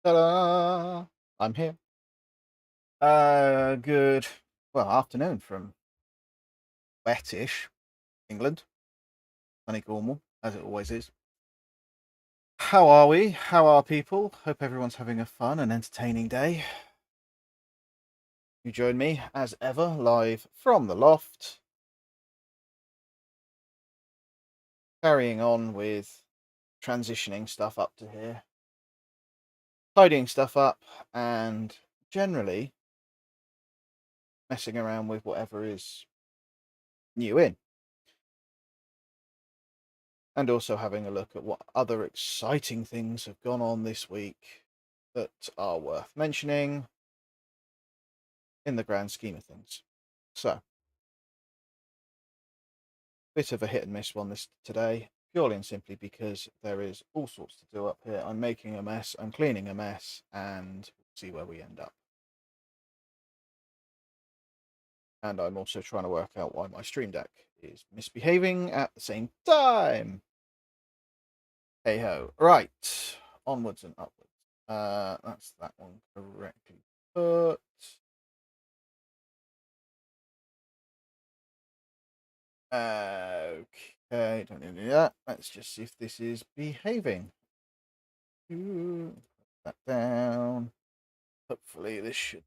Ta-da! I'm here. Good, well, afternoon from wettish England. Sunny Cornwall, as it always is. How are we? How are people? Hope everyone's having a fun and entertaining day. You join me, as ever, live from the loft, carrying on with transitioning stuff up to here, tidying stuff up, and generally messing around with whatever is new in. And also having a look at what other exciting things have gone on this week that are worth mentioning in the grand scheme of things. So, bit of a hit and miss one this today, purely and simply because there is all sorts to do up here. I'm making a mess, I'm cleaning a mess, and we'll see where we end up. And I'm also trying to work out why my stream deck is misbehaving at the same time. Hey ho. Right. Onwards and upwards. That's that one correctly put. Okay, don't need to do that. Let's just see if this is behaving. Put that down. Hopefully this should.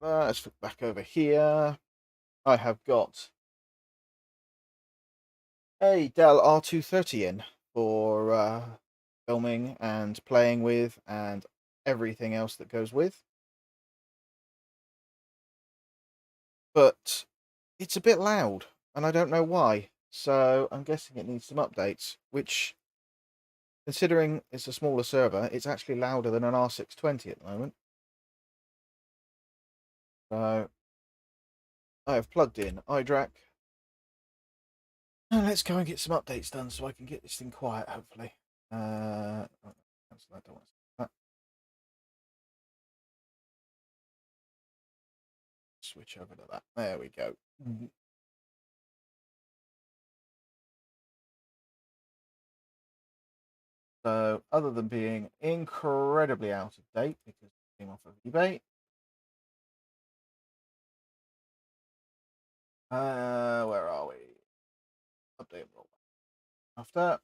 let's look back over here. I have got a Dell R230 in for filming and playing with and everything else that goes with. But it's a bit loud, and I don't know why. So I'm guessing it needs some updates, which, considering it's a smaller server, it's actually louder than an R620 at the moment. So I have plugged in iDRAC. And let's go and get some updates done so I can get this thing quiet, hopefully. Cancel that, don't want to that. Switch over to that. There we go. So, other than being incredibly out of date because it came off of eBay, where are we? Update roll after.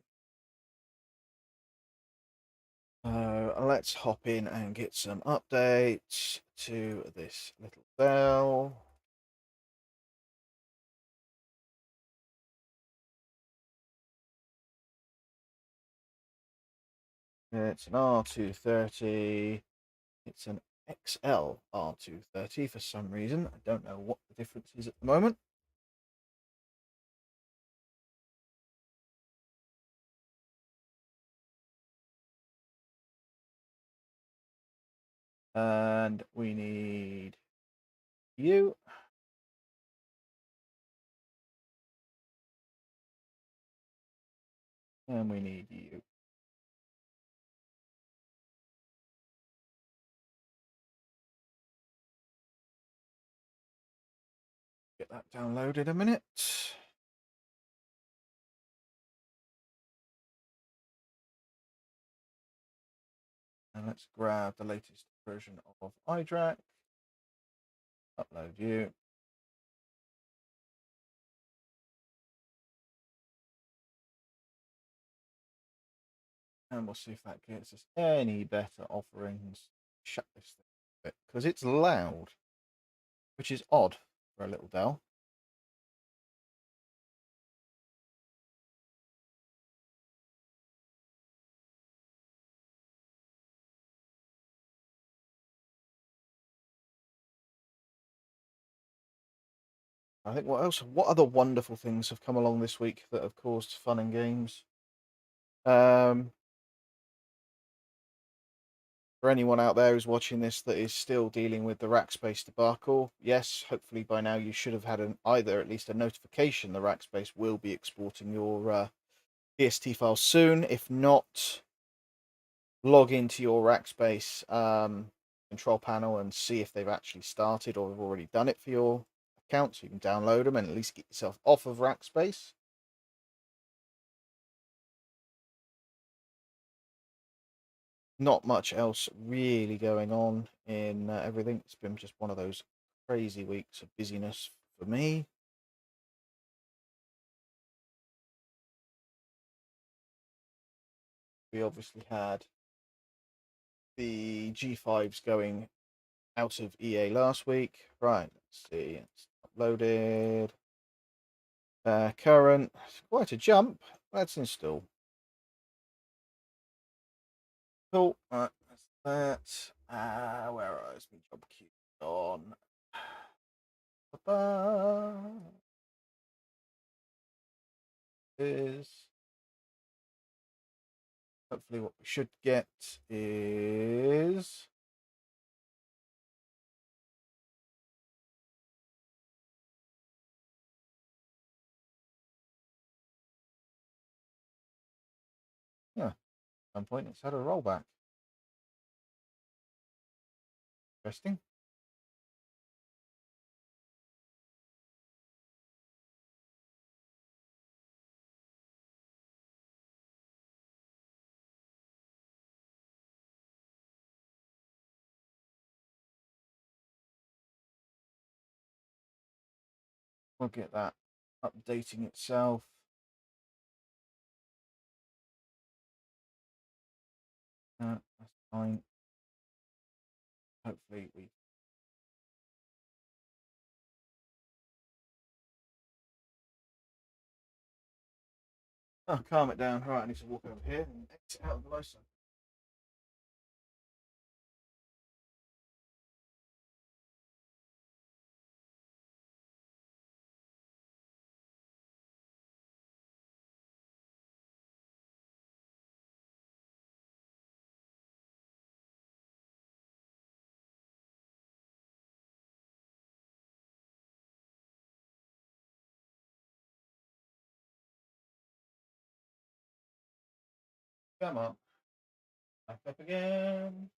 Let's hop in and get some updates to this little bell. It's an R230. It's an XL R230 for some reason. I don't know what the difference is at the moment. And we need you. And we need you. Get that downloaded a minute. And let's grab the latest version of iDRAC. Upload you. And we'll see if that gets us any better offerings. Shut this thing a bit because it's loud, which is odd for a little Dell. I think what other wonderful things have come along this week that have caused fun and games? For anyone out there who's watching this that is still dealing with the Rackspace debacle, yes, hopefully by now you should have had either at least a notification the Rackspace will be exporting your PST files soon. If not, log into your Rackspace control panel and see if they've actually started or have already done it for your account, so you can download them and at least get yourself off of Rackspace. Not much else really going on in everything. It's been just one of those crazy weeks of busyness for me. We obviously had the G5s going out of EA last week. Right, let's see. It's uploaded. Current. Quite a jump. Let's install. Cool. Right, that's that. Where is my job queue on? Is hopefully what we should get is yeah. At some point it's had a rollback. Interesting. We'll get that updating itself. That's fine. Hopefully we Oh, calm it down. Right, I need to walk over here and exit out of the license. Come on. Back up again.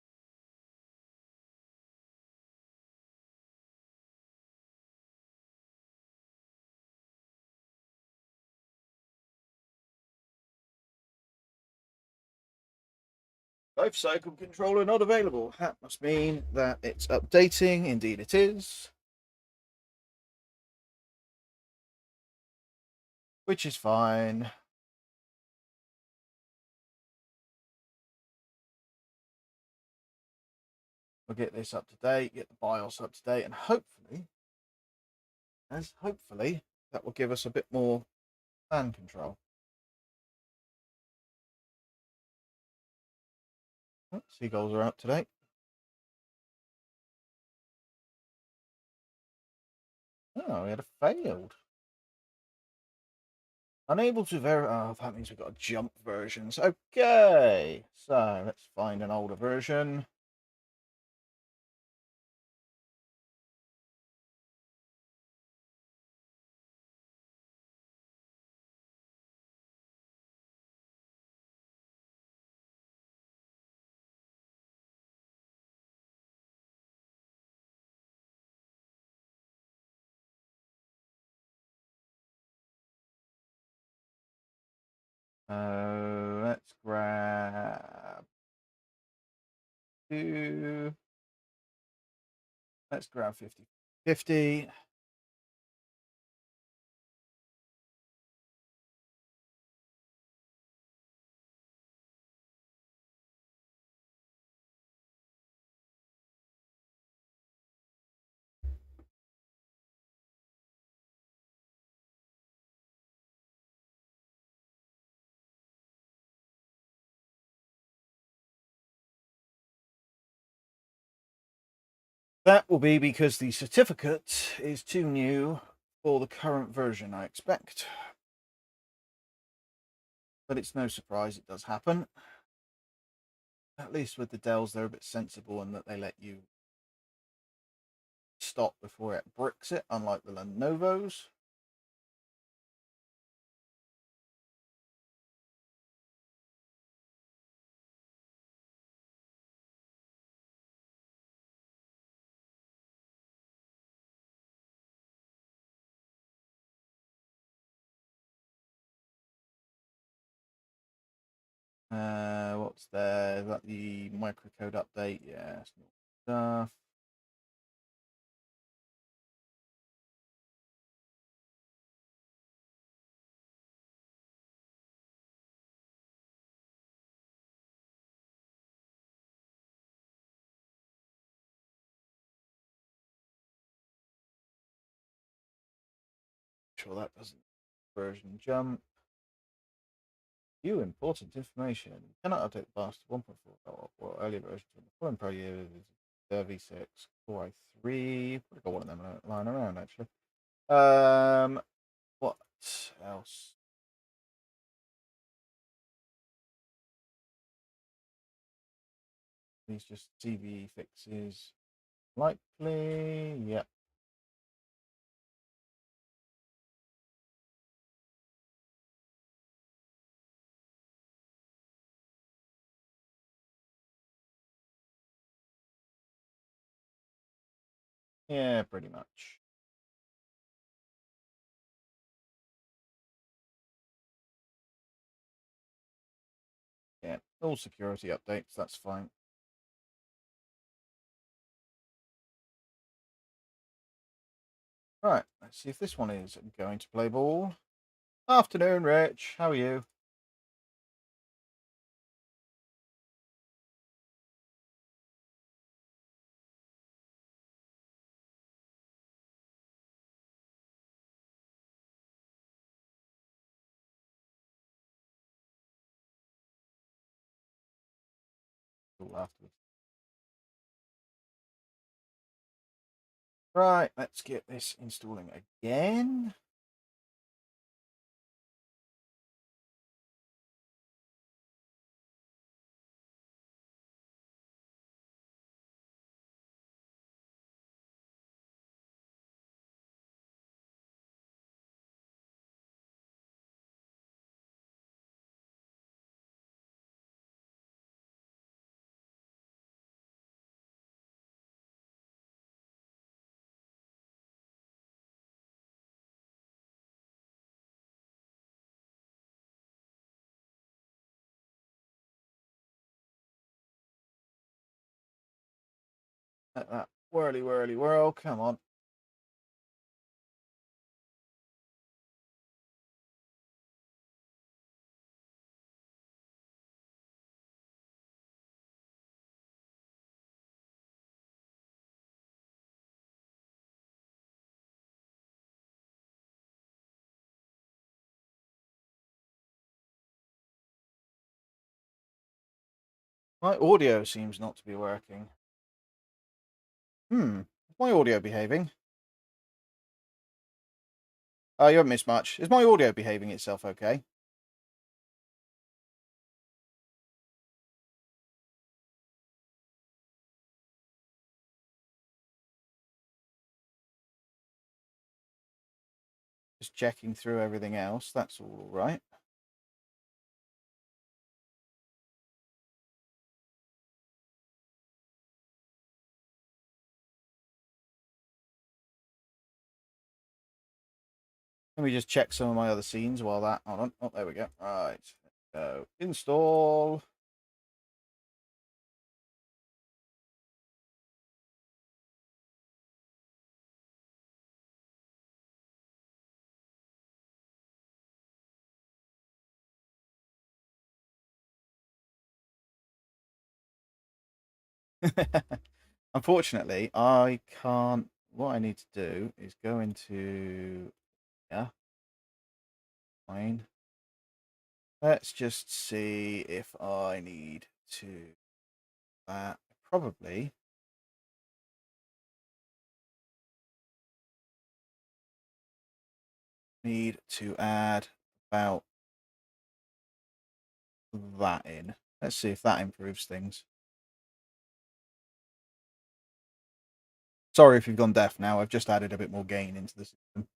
Life cycle controller not available. That must mean that it's updating. Indeed, it is. Which is fine. We'll get this up to date, get the BIOS up to date, and hopefully, that will give us a bit more fan control. Oh, seagulls are out today. Oh, we had a failed. Unable to verify. Oh, that means we've got jump versions. Okay, so let's find an older version. Let's grab two. Let's grab 50. That will be because the certificate is too new for the current version, I expect. But it's no surprise it does happen. At least with the Dells, they're a bit sensible in that they let you stop before it bricks it, unlike the Lenovo's. What's there? Is that the microcode update? Yeah, it's not stuff. Sure, that doesn't version jump. View important information. Cannot update the past 1.4 or earlier versions of the following Pro year V6 Core i3. Probably got one of them lying around actually. What else? These just CV fixes. Likely, yep. Yeah, pretty much. Yeah, all security updates, that's fine. Right, let's see if this one is going to play ball. Afternoon, Rich. How are you? afterwards. Right, let's get this installing again. Let that whirly whirl. Come on. My audio seems not to be working. Is my audio behaving? Oh, you haven't missed much. Is my audio behaving itself okay? Just checking through everything else. That's all right. Let me just check some of my other scenes while that. Hold on. Oh, there we go. Right. So install. Unfortunately, I can't. What I need to do is go into fine. Let's just see if I need to probably need to add about that in. Let's see if that improves things. Sorry if you've gone deaf now. I've just added a bit more gain into the system.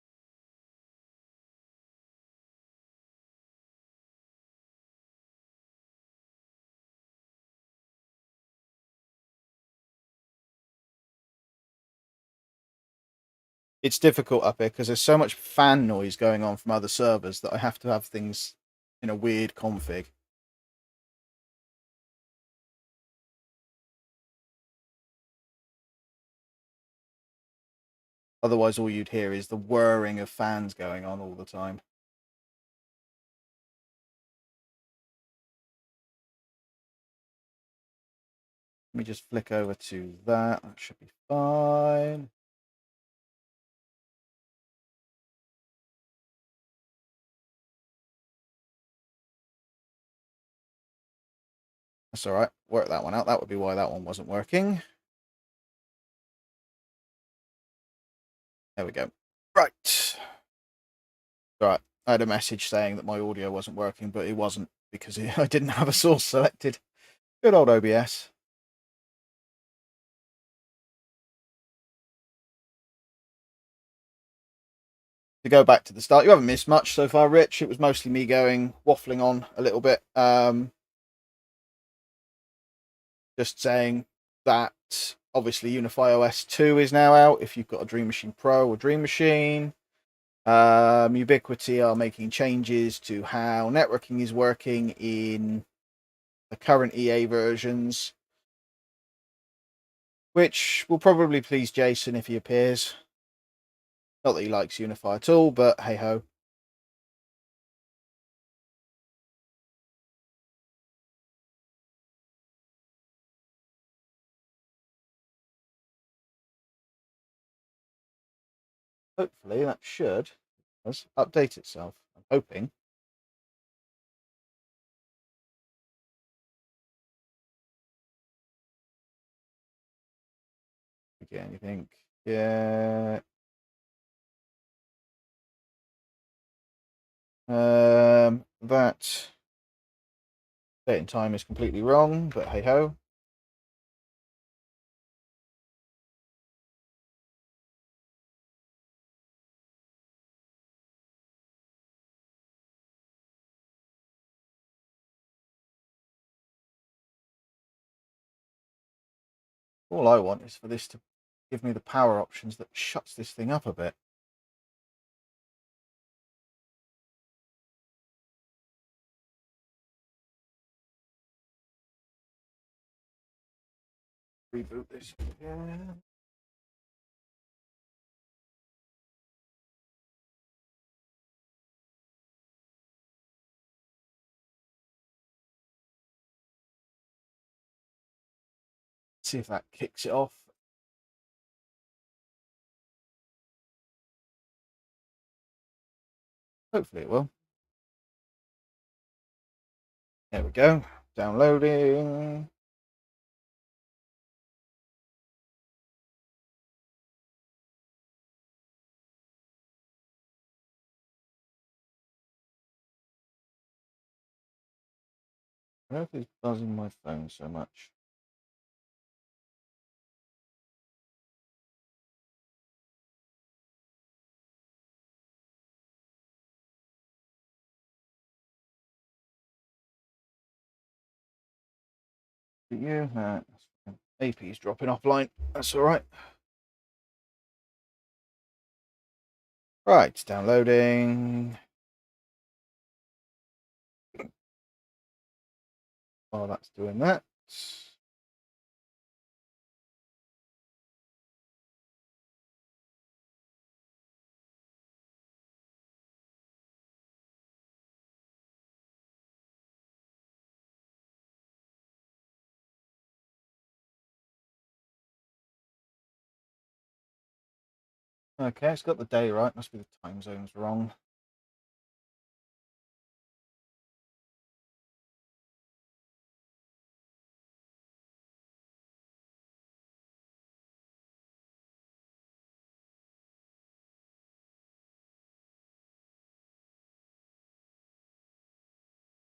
It's difficult up here because there's so much fan noise going on from other servers that I have to have things in a weird config. Otherwise, all you'd hear is the whirring of fans going on all the time. Let me just flick over to that. That should be fine. That's all right. Work that one out. That would be why that one wasn't working. There we go. Right. All right. I had a message saying that my audio wasn't working, but it wasn't because I didn't have a source selected. Good old OBS. To go back to the start, you haven't missed much so far, Rich. It was mostly me waffling on a little bit. Just saying that obviously Unify OS 2 is now out if you've got a Dream Machine Pro or Dream Machine. Ubiquity are making changes to how networking is working in the current EA versions, which will probably please Jason if he appears. Not that he likes Unify at all, but hey ho. Hopefully that should update itself. I'm hoping. get anything? Yeah. That date and time is completely wrong, but hey ho. All I want is for this to give me the power options that shuts this thing up a bit. Reboot this again. See if that kicks it off. Hopefully it will. There we go. Downloading. I don't know if it's buzzing my phone so much. But you, AP's dropping offline. That's all right. Right, it's downloading. While that's doing that. Okay, it's got the day right. Must be the time zones wrong.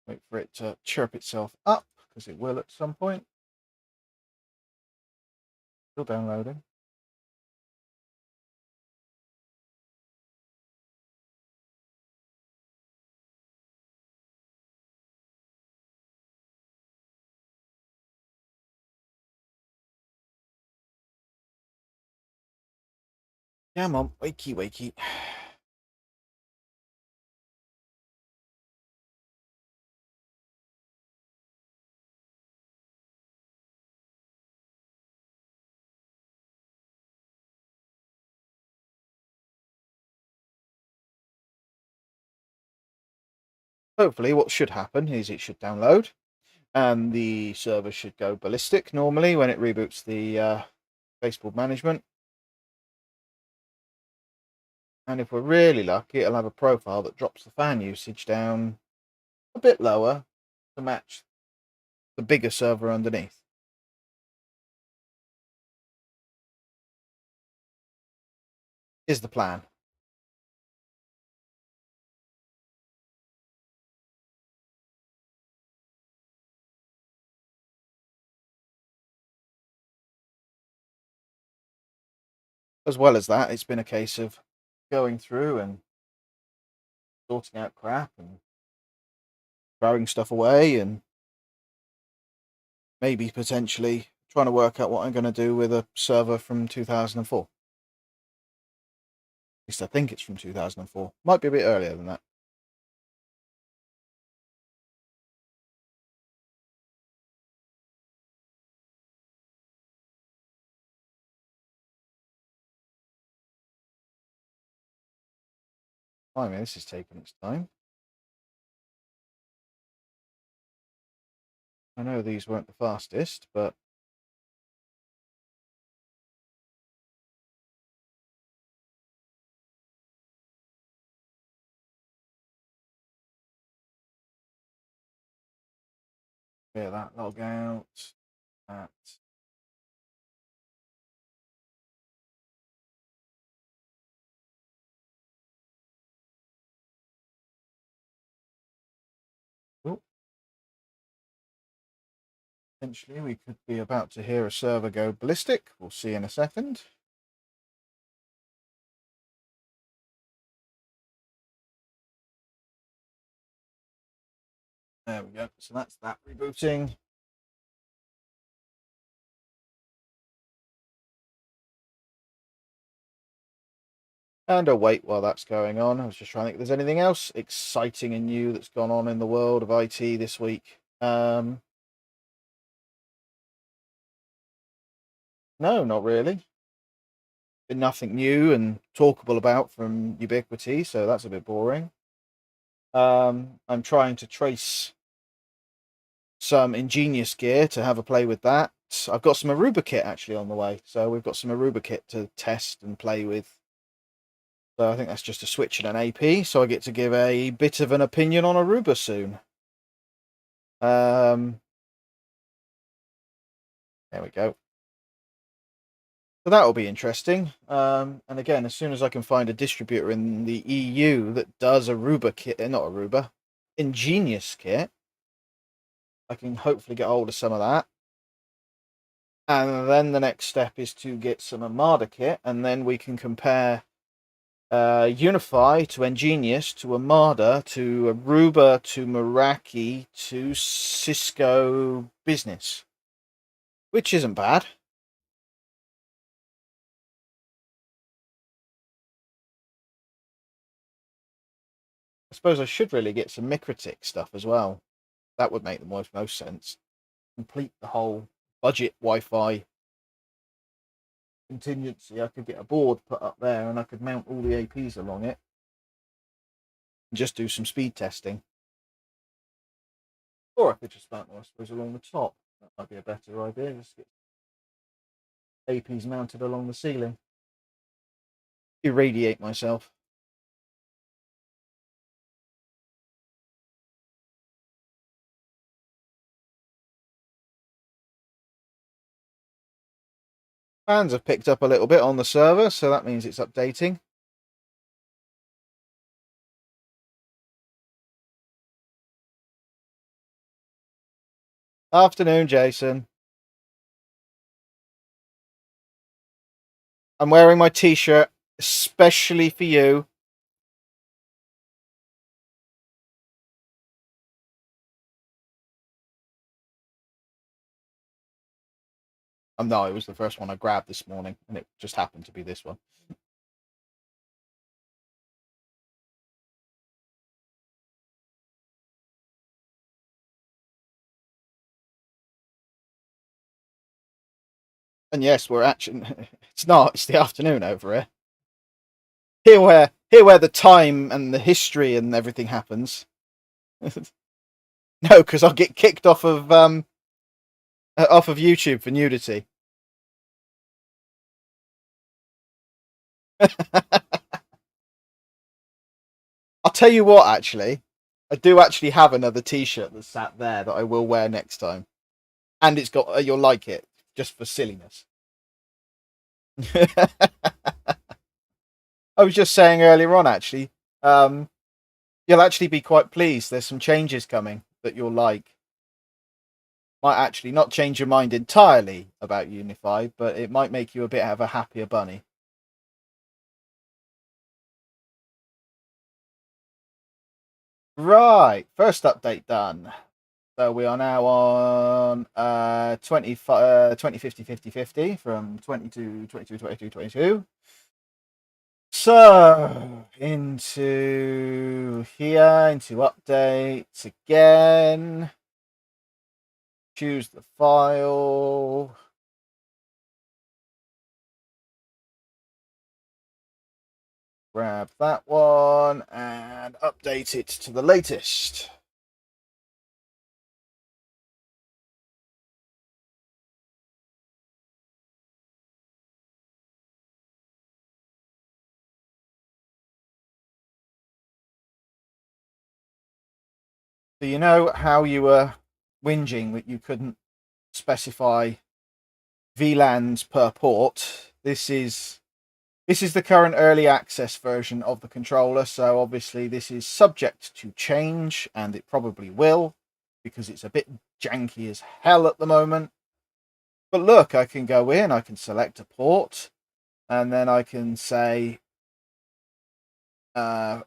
Wait for it to chirp itself up, because it will at some point. Still downloading. Come on, wakey, wakey. Hopefully, what should happen is it should download, and the server should go ballistic normally when it reboots the baseboard management. And if we're really lucky, it'll have a profile that drops the fan usage down a bit lower to match the bigger server underneath. Is the plan. As well as that, it's been a case of going through and sorting out crap and throwing stuff away and maybe potentially trying to work out what I'm going to do with a server from 2004. At least I think it's from 2004. Might be a bit earlier than that. I mean, this is taking its time. I know these weren't the fastest, but yeah, that log out, that Potentially, we could be about to hear a server go ballistic. We'll see in a second. There we go. So that's that rebooting. And I'll wait while that's going on. I was just trying to think if there's anything else exciting and new that's gone on in the world of IT this week. No, not really. Been nothing new and talkable about from Ubiquity, so that's a bit boring. I'm trying to trace some Ingenious gear to have a play with that. I've got some Aruba kit actually on the way, so we've got some Aruba kit to test and play with. So I think that's just a switch and an AP, so I get to give a bit of an opinion on Aruba soon. There we go. So that will be interesting. And again, as soon as I can find a distributor in the EU that does Aruba kit, not Aruba, Ingenious kit, I can hopefully get hold of some of that. And then the next step is to get some Armada kit, and then we can compare Unify to Ingenious to Armada to Aruba to Meraki to Cisco Business, which isn't bad. I suppose I should really get some Micritic stuff as well. That would make the most sense. Complete the whole budget Wi-Fi contingency. I could get a board put up there and I could mount all the APs along it and just do some speed testing. Or I could just mount them, I suppose, along the top. That might be a better idea. Just get APs mounted along the ceiling. Irradiate myself. Fans have picked up a little bit on the server, so that means it's updating. Afternoon, Jason. I'm wearing my t-shirt especially for you. No, it was the first one I grabbed this morning, and it just happened to be this one. And yes, we're actually. It's not. It's the afternoon over here. Here where the time and the history and everything happens. No, because I'll get kicked off of YouTube for nudity. I'll tell you what, actually, I do actually have another T-shirt that's sat there that I will wear next time, and it's got you'll like it just for silliness. I was just saying earlier on, actually, you'll actually be quite pleased. There's some changes coming that you'll like. Might actually not change your mind entirely about Unify, but it might make you a bit of a happier bunny. Right, first update done. So we are now on 20, 50, 50, 50 from 22, 22, 22, 22. So into here, into updates again. Choose the file. Grab that one and update it to the latest. So you know how you were whinging that you couldn't specify VLANs per port? This is the current early access version of the controller, so obviously this is subject to change, and it probably will, because it's a bit janky as hell at the moment. But look, I can go in, I can select a port, and then I can say what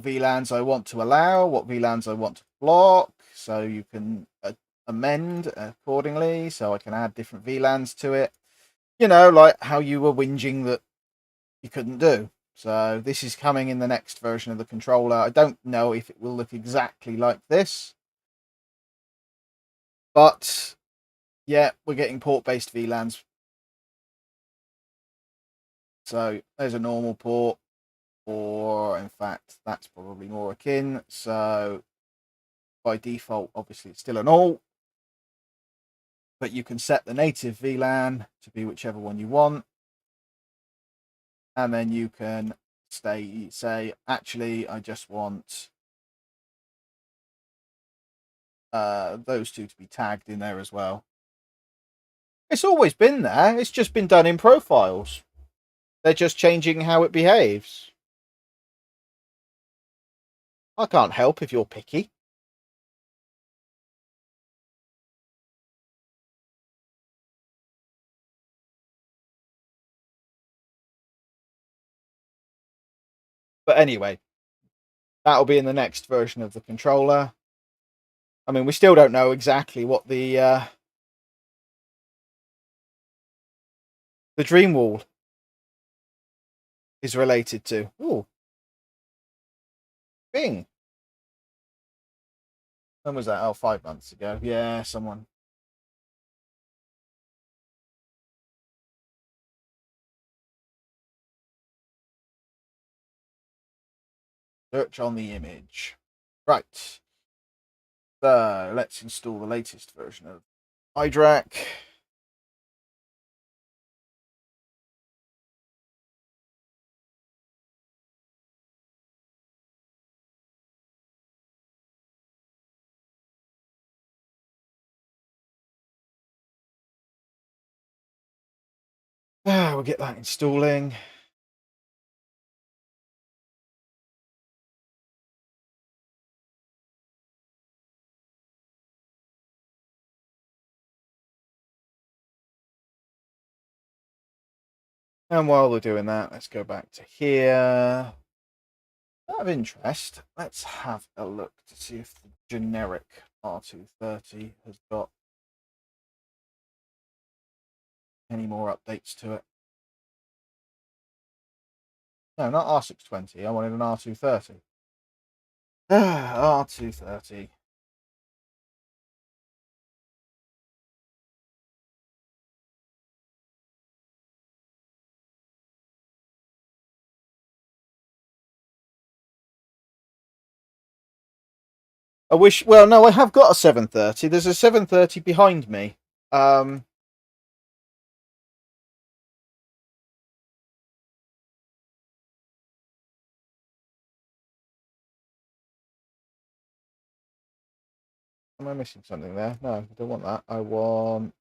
VLANs I want to allow, what VLANs I want to block, so you can amend accordingly, so I can add different VLANs to it. You know, like how you were whinging that you couldn't do. So this is coming in the next version of the controller. I don't know if it will look exactly like this, but yeah, we're getting port-based VLANs. So there's a normal port, or in fact, that's probably more akin. So by default, obviously, it's still an all, but you can set the native VLAN to be whichever one you want. And then you can say, actually, I just want those two to be tagged in there as well. It's always been there. It's just been done in profiles. They're just changing how it behaves. I can't help if you're picky. But anyway, that'll be in the next version of the controller. I mean, we still don't know exactly what the dream wall is related to. Ooh, Bing. When was that? Oh, 5 months ago. Yeah, someone. Search on the image. Right. So let's install the latest version of iDRAC. We'll get that installing. And while we're doing that, let's go back to here. Out of interest, let's have a look to see if the generic R230 has got any more updates to it. No, not R620. I wanted an R230. R230. I wish. Well, no, I have got a 730. There's a 730 behind me. Am I missing something there? No, I don't want that. I want.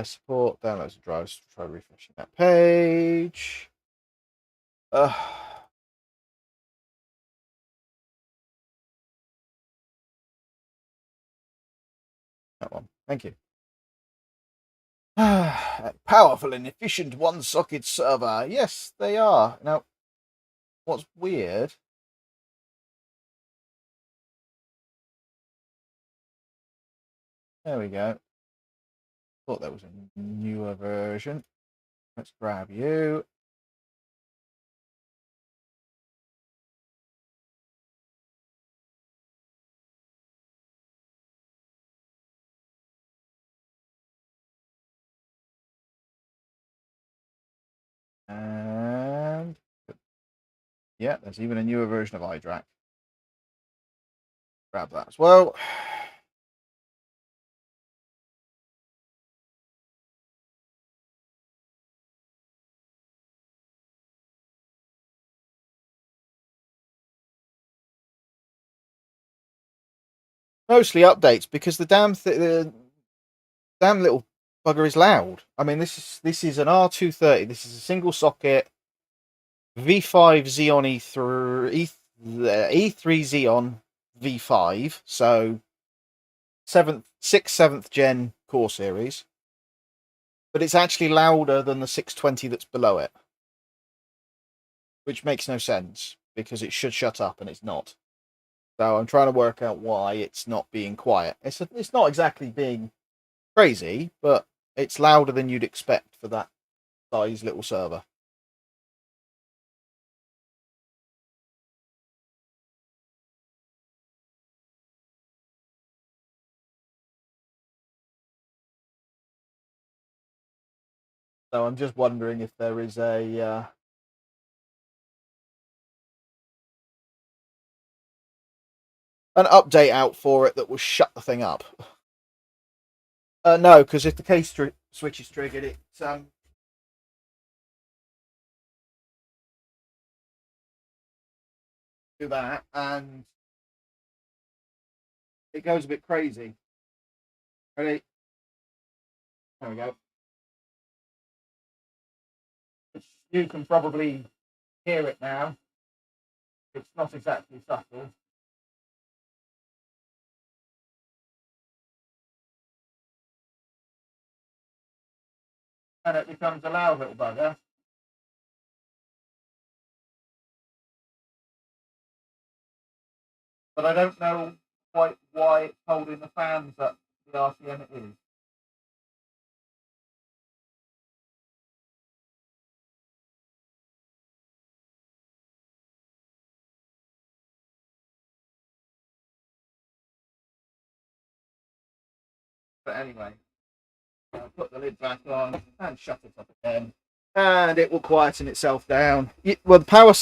Support downloads and drives. Try refreshing that page. That one. Thank you. Powerful and efficient one-socket server. Yes, they are. Now, what's weird? There we go. Thought there was a newer version. Let's grab you. And yeah, there's even a newer version of iDRAC. Grab that as well. Mostly updates because the damn little bugger is loud. I mean, this is an R230. This is a single socket V5 Xeon E3 Xeon V5, so 7th gen core series, but it's actually louder than the 620 that's below it, which makes no sense because it should shut up and it's not. So I'm trying to work out why it's not being quiet. It's not exactly being crazy, but it's louder than you'd expect for that size little server. So I'm just wondering if there is an update out for it that will shut the thing up. No, because if the case switch is triggered, it do that, and it goes a bit crazy. Ready? There we go. You can probably hear it now. It's not exactly subtle. And it becomes a loud little bugger. But I don't know quite why it's holding the fans up the RPM it is. But anyway, I'll put the lid back on and shut it up again. And it will quieten itself down. Well, the power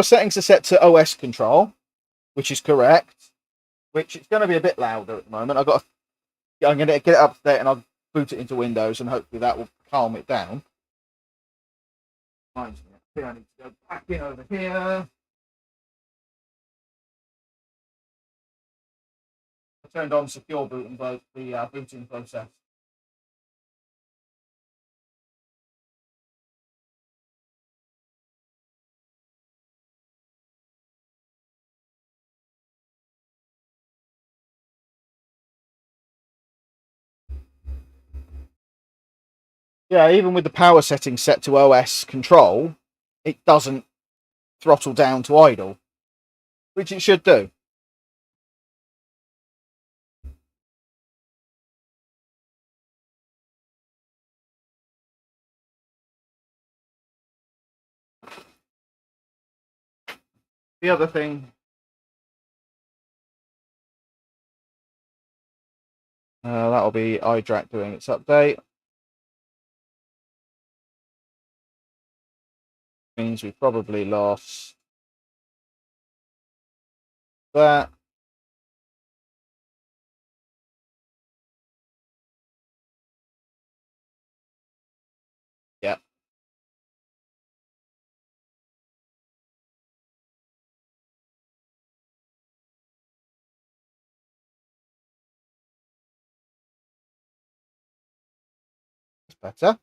settings are set to OS control, which is correct. Which it's going to be a bit louder at the moment. I'm going to get it up to date and I'll boot it into Windows and hopefully that will calm it down. I need to go back in over here. I turned on secure boot and the booting process. Yeah, even with the power settings set to OS control, it doesn't throttle down to idle, which it should do. The other thing, that'll be iDRAC doing its update. Means we probably lost that. Yeah. It's better.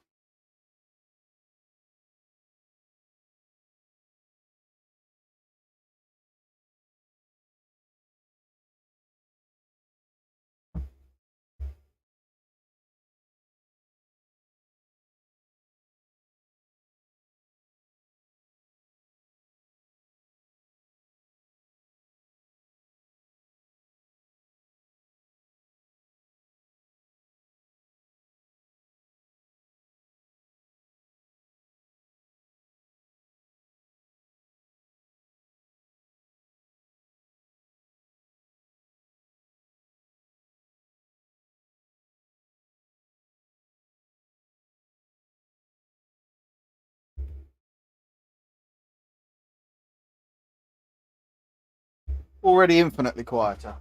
Already infinitely quieter.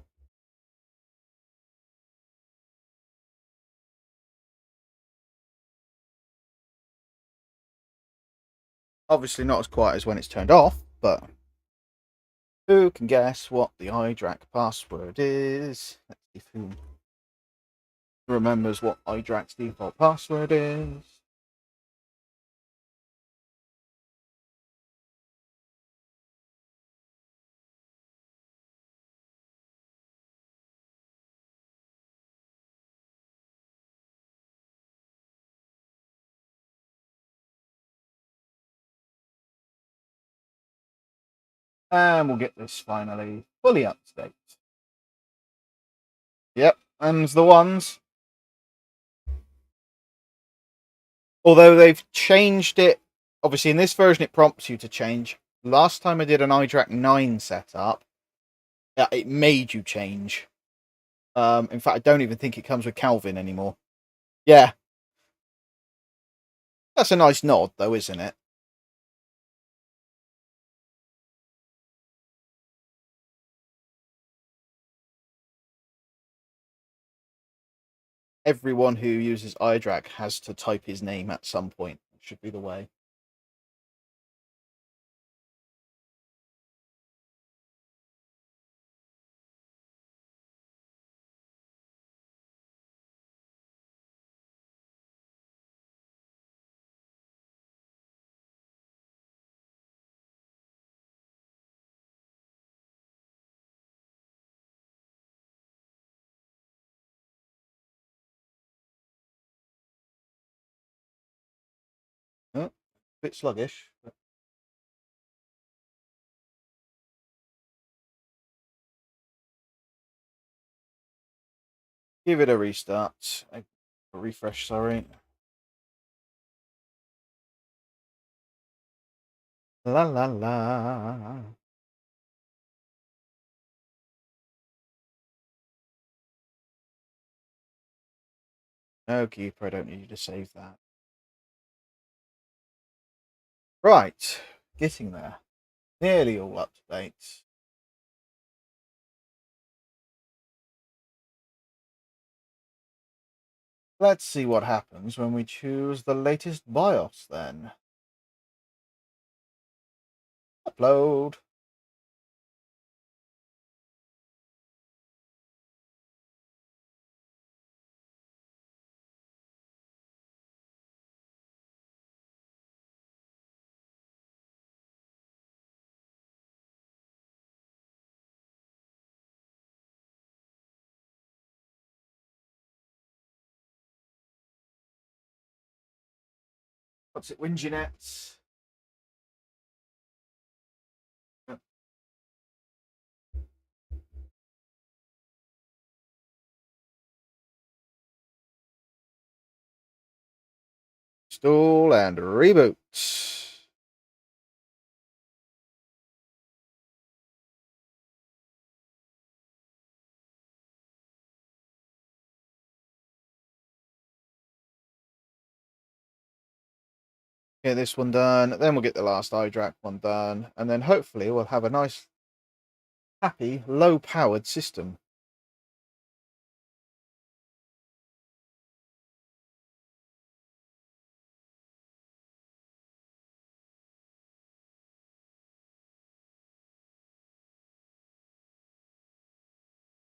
Obviously not as quiet as when it's turned off, but who can guess what the iDRAC password is? Let's see who remembers what iDrak's default password is. And we'll get this finally fully up to date. Yep, them's the ones. Although they've changed it, obviously in this version it prompts you to change. Last time I did an Pt9 setup, it made you change. In fact, I don't even think it comes with Calvin anymore. Yeah. That's a nice nod, though, isn't it? Everyone who uses iDrak has to type his name at some point. It should be the way. Oh, bit sluggish. But give it a restart. A refresh, sorry. La la la. No, Keeper, I don't need you to save that. Right, getting there. Nearly all up to date. Let's see what happens when we choose the latest BIOS then. Upload. What's it, Winginets? Install and reboot. Get this one done, then we'll get the last iDrak one done, and then hopefully we'll have a nice, happy, low-powered system.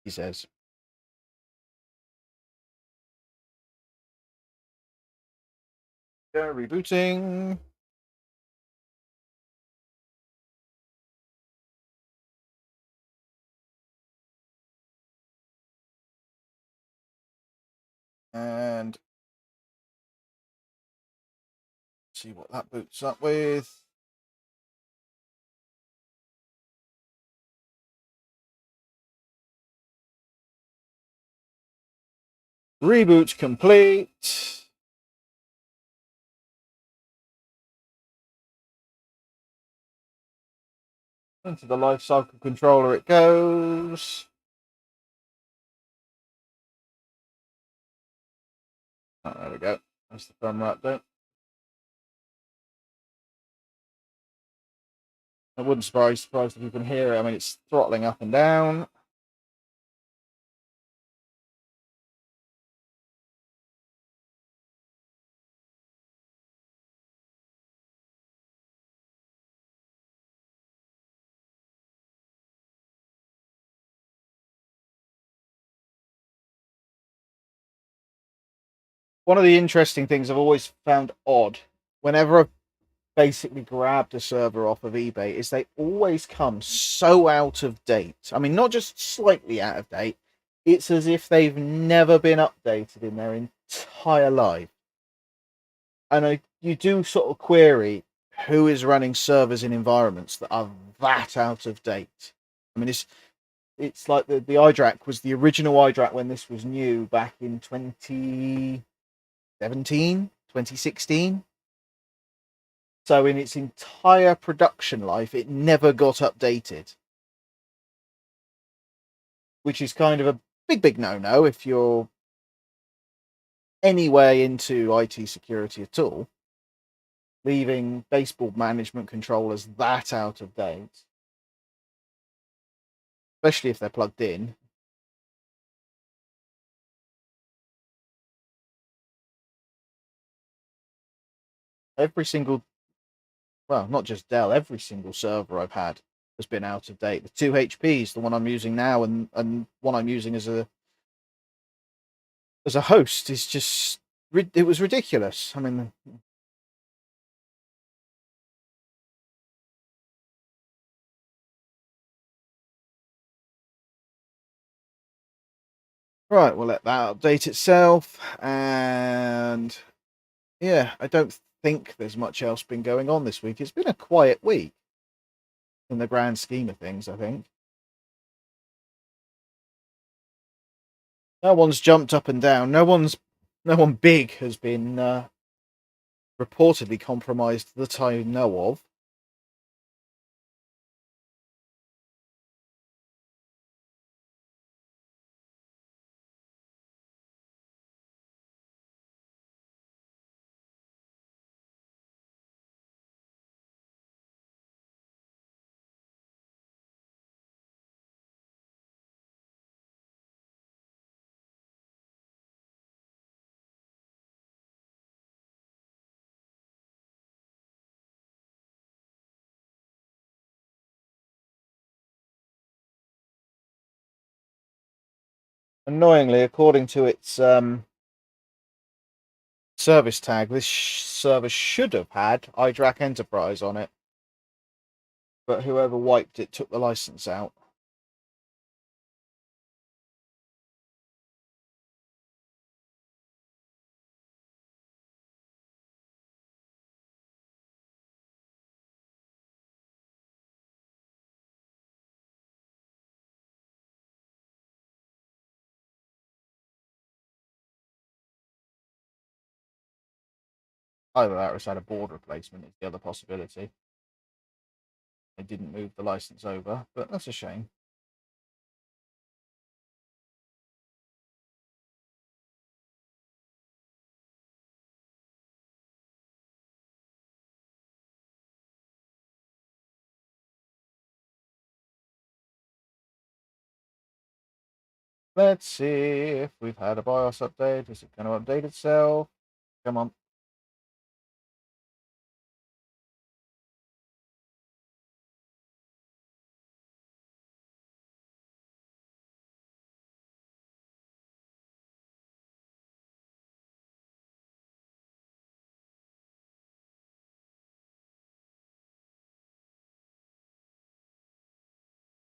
He says. Yeah, rebooting. And see what that boots up with. Reboot complete. Into the lifecycle controller it goes. Oh, there we go. That's the firmware update. I wouldn't be surprised if you can hear it. I mean, it's throttling up and down. one of the interesting things I've always found odd whenever I've basically grabbed a server off of eBay is they always come so out of date. I mean, not just slightly out of date, it's as if they've never been updated in their entire life. And you do sort of query who is running servers in environments that are that out of date. I mean, it's like the iDRAC was the original iDRAC when this was new back in 2017, 2016. So in its entire production life, it never got updated, which is kind of a big no-no if you're any way into IT security at all. Leaving baseboard management controllers that out of date, especially if they're plugged in. Every single, well, not just Dell, every single server I've had has been out of date. The 2 HPs, the one I'm using now, and one I'm using as a host is just, it was ridiculous. I mean, right, we'll let that update itself. And yeah, I don't think there's much else been going on this week. It's been a quiet week in the grand scheme of things, I think. No one's jumped up and down. No one big has been reportedly compromised that I know of. Annoyingly, according to its service tag, this server should have had iDRAC Enterprise on it, but whoever wiped it took the license out. Either that or it's had a board replacement is the other possibility. They didn't move the license over, but that's a shame. Let's see if we've had a BIOS update. Is it going to update itself? Come on.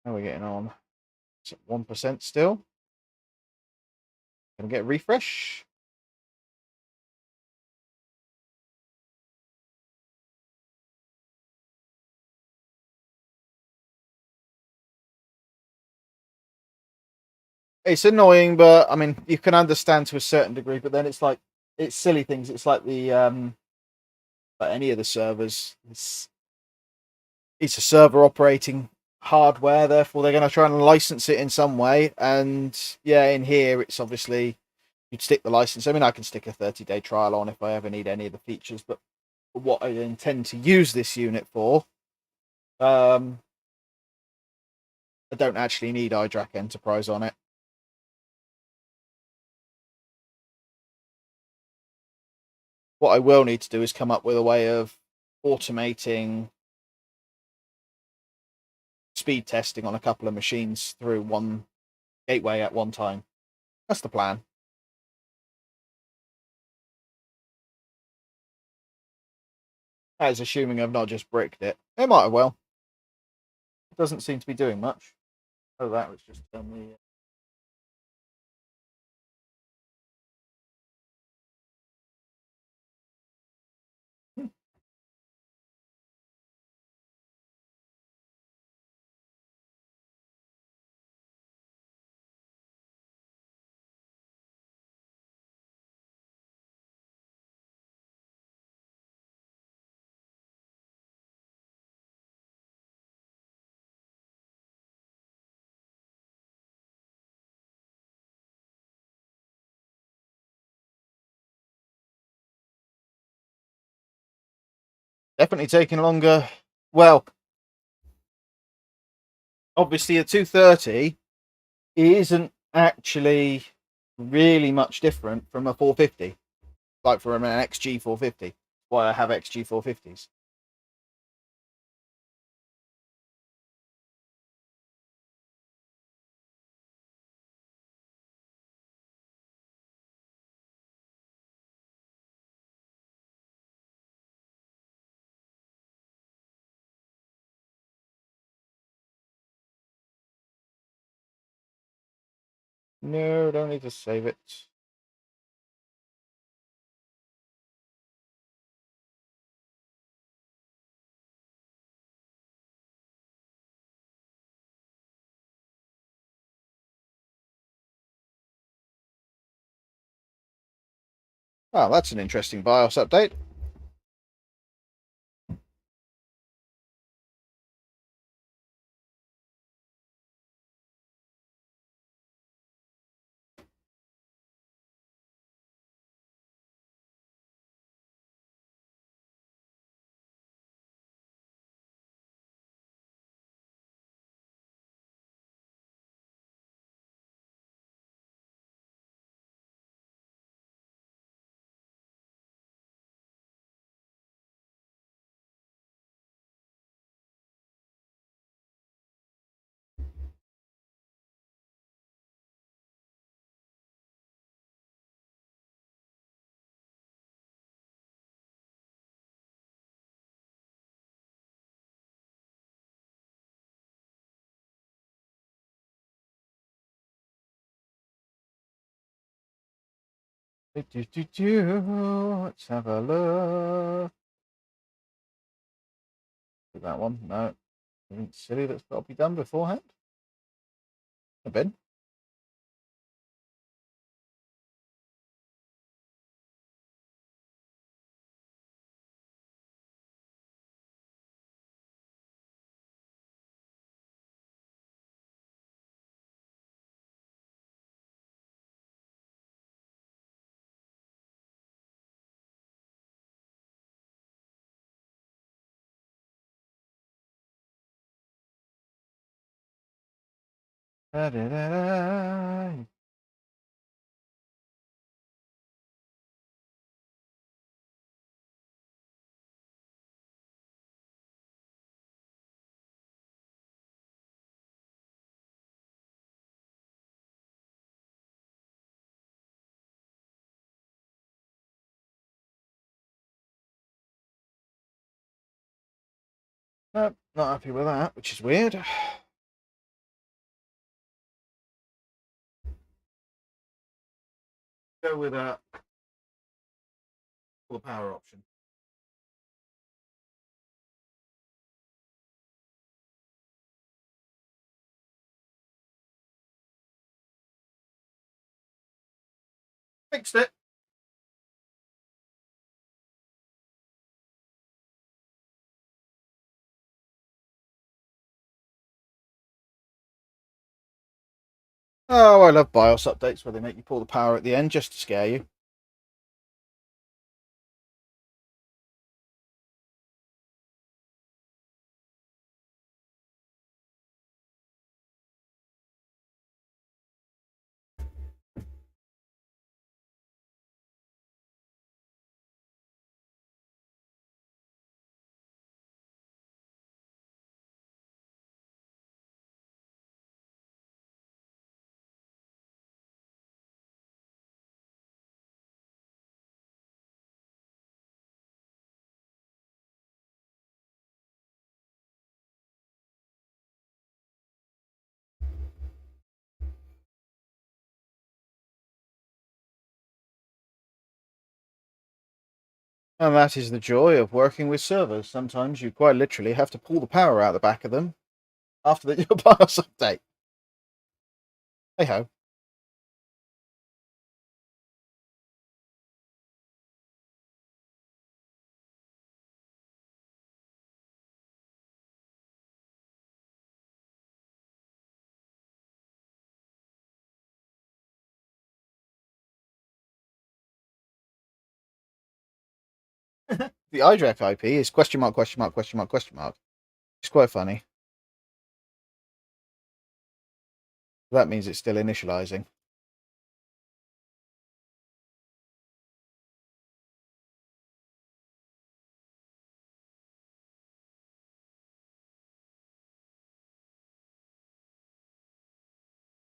How are we getting on? It's at 1% still. Gonna get a refresh. It's annoying, but I mean, you can understand to a certain degree. But then it's silly things. It's like like any of the servers. It's a server operating hardware, therefore they're going to try and license it in some way. And yeah, in here, it's obviously you'd stick the license. I mean, I can stick a 30-day trial on if I ever need any of the features, but what I intend to use this unit for, I don't actually need iDRAC Enterprise on it. What I will need to do is come up with a way of automating speed testing on a couple of machines through one gateway at one time. That's the plan. That is assuming I've not just bricked it. It might have well. It doesn't seem to be doing much. Oh, that was just on the. Definitely taking longer. Well, obviously a 230 isn't actually really much different from a 450, like from an XG 450. Why I have XG 450s. No, don't need to save it. Oh, that's an interesting BIOS update. Let's have a look. That one. No. Anything silly that's got to be done beforehand? A bin. Da-da-da-da. Nope, not happy with that, which is weird. Go with a full power option. Fixed it. Oh, I love BIOS updates where they make you pull the power at the end just to scare you. And that is the joy of working with servers. Sometimes you quite literally have to pull the power out the back of them after they do a BIOS update. Hey ho. The iDRAC IP is question mark, question mark, question mark, question mark. It's quite funny. That means it's still initializing.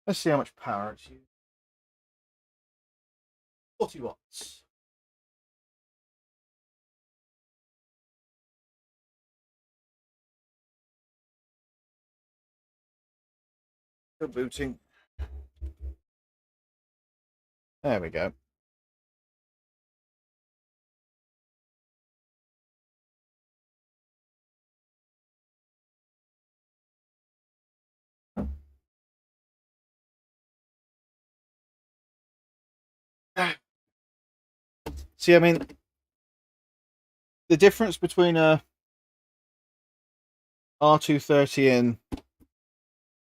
Let's see how much power it's using. 40 watts. Still booting. There we go. See, I mean, the difference between a R230 and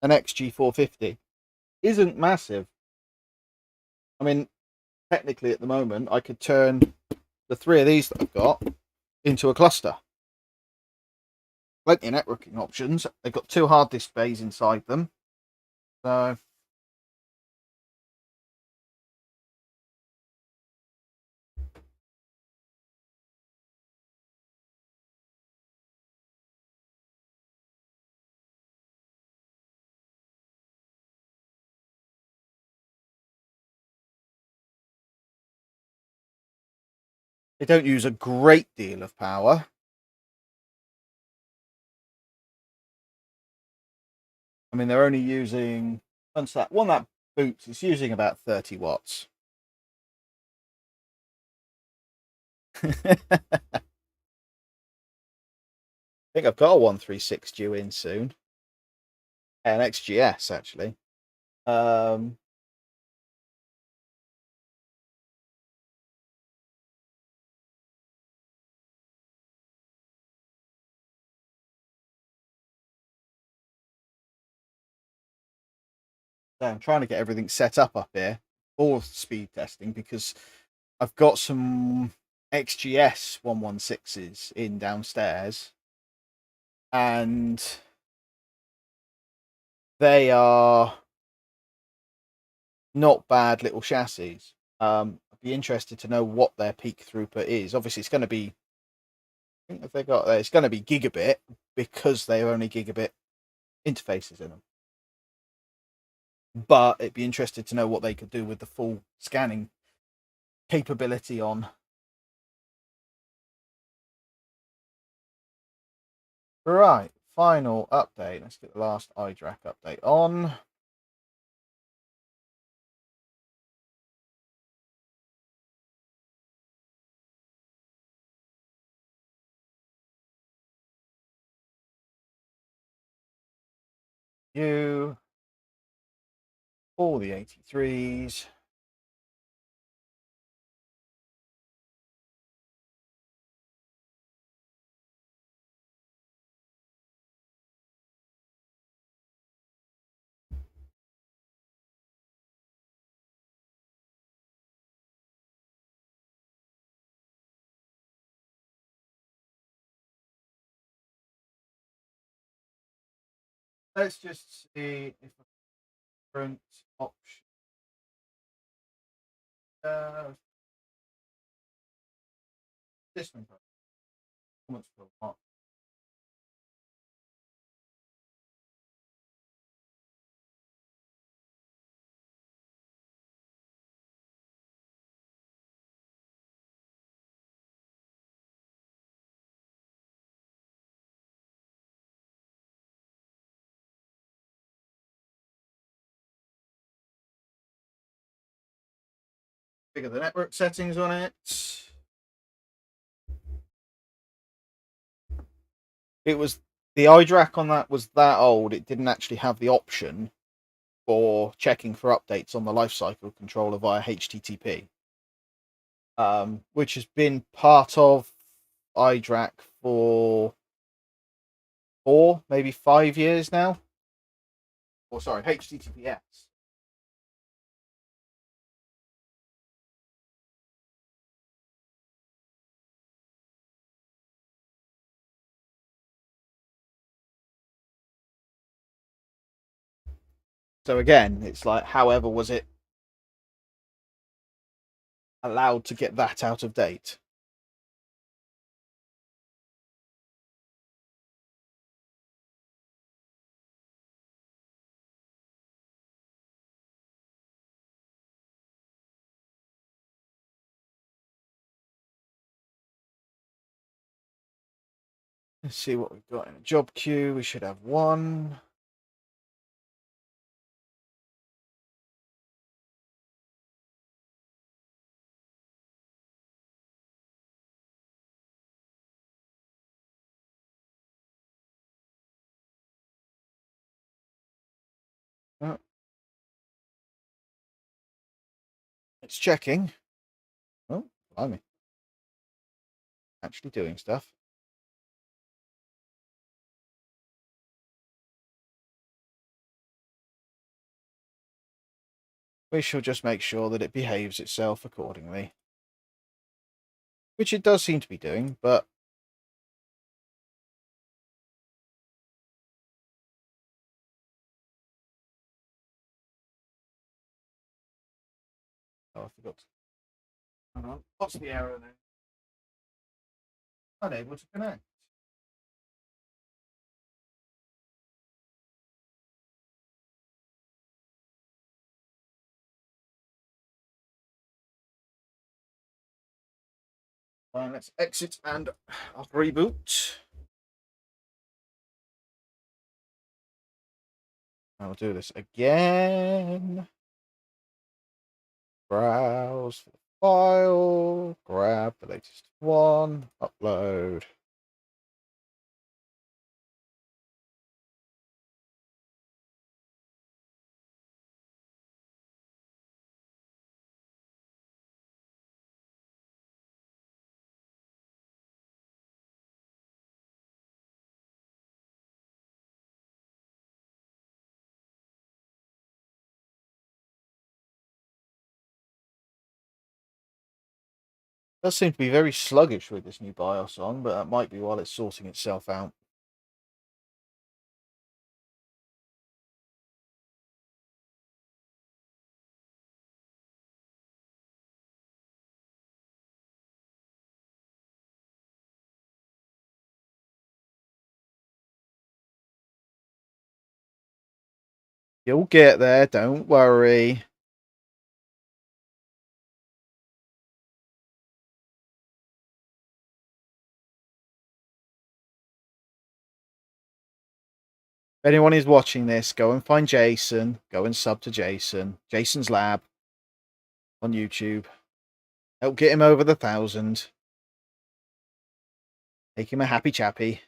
an XG450 isn't massive. I mean, technically at the moment, I could turn the three of these that I've got into a cluster. Plenty of networking options. They've got two hard disk bays inside them. So they don't use a great deal of power. I mean, they're only using one that boots is using about 30 watts. I think I've got a 136 due in soon. An XGS actually. Um, so I'm trying to get everything set up here for speed testing because I've got some XGS 116s in downstairs, and they are not bad little chassis. I'd be interested to know what their peak throughput is. Obviously, it's going to be. I think if they got it's going to be gigabit because they have only gigabit interfaces in them. But it'd be interested to know what they could do with the full scanning capability on. Right, final update. Let's get the last iDRAC update on. You, all the 83s. Let's just see if a different option. This one. Figure the network settings on it. It was the iDRAC on that was that old. It didn't actually have the option for checking for updates on the lifecycle controller via HTTP, which has been part of iDRAC for 4, maybe 5 years now. Or sorry, HTTPS. So again, it's like, however, was it allowed to get that out of date? Let's see what we've got in a job queue. We should have one. Oh, it's checking. Oh, blimey. Actually doing stuff. We shall just make sure that it behaves itself accordingly. Which it does seem to be doing, but oh, I forgot. Hang on. What's the error then? Unable to connect. Fine, let's exit and I'll reboot. I'll do this again. Browse for the file, grab the latest one, upload. Does seem to be very sluggish with this new BIOS on, but that might be while it's sorting itself out. You'll get there, don't worry. If anyone is watching this, go and find Jason. Go and sub to Jason. Jason's Lab on YouTube. Help get him over the 1,000. Make him a happy chappy.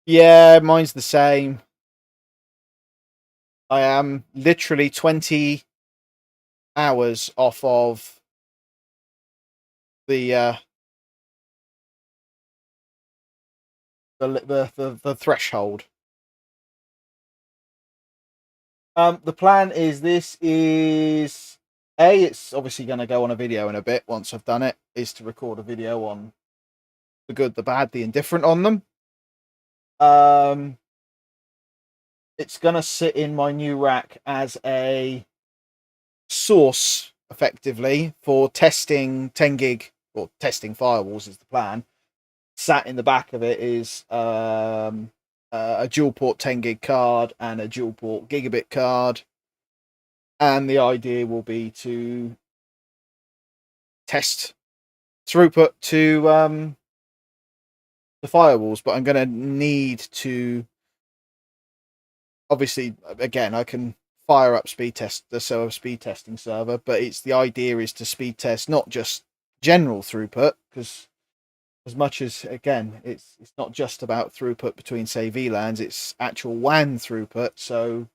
Yeah, mine's the same. I am literally 20 hours off of the the threshold. The plan is it's obviously going to go on a video in a bit once I've done it, is to record a video on the good, the bad, the indifferent on them. It's going to sit in my new rack as a source effectively for testing 10 gig or testing firewalls is the plan. Sat in the back of it is a dual port 10 gig card and a dual port gigabit card. And the idea will be to test throughput to the firewalls, but I'm going to need to, obviously, again, I can fire up speed test the speed testing server, but it's the idea is to speed test not just general throughput, because as much as, again, it's not just about throughput between, say, VLANs, it's actual WAN throughput, so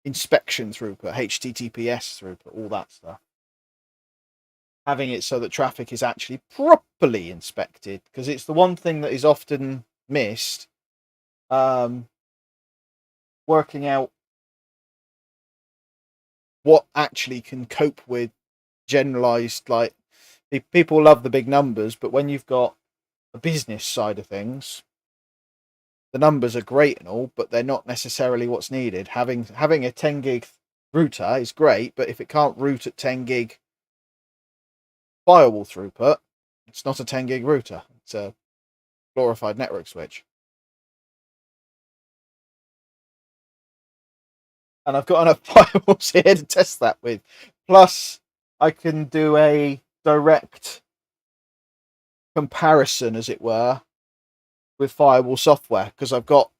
inspection throughput, HTTPS throughput, all that stuff. Having it so that traffic is actually properly inspected, because it's the one thing that is often missed. Working out what actually can cope with generalized, like, people love the big numbers, but when you've got the business side of things, the numbers are great and all, but they're not necessarily what's needed. Having a 10 gig router is great, but if it can't route at 10 gig firewall throughput, it's not a 10 gig router. It's a glorified network switch. And I've got enough firewalls here to test that with. Plus, I can do a direct comparison, as it were, with firewall software, because I've got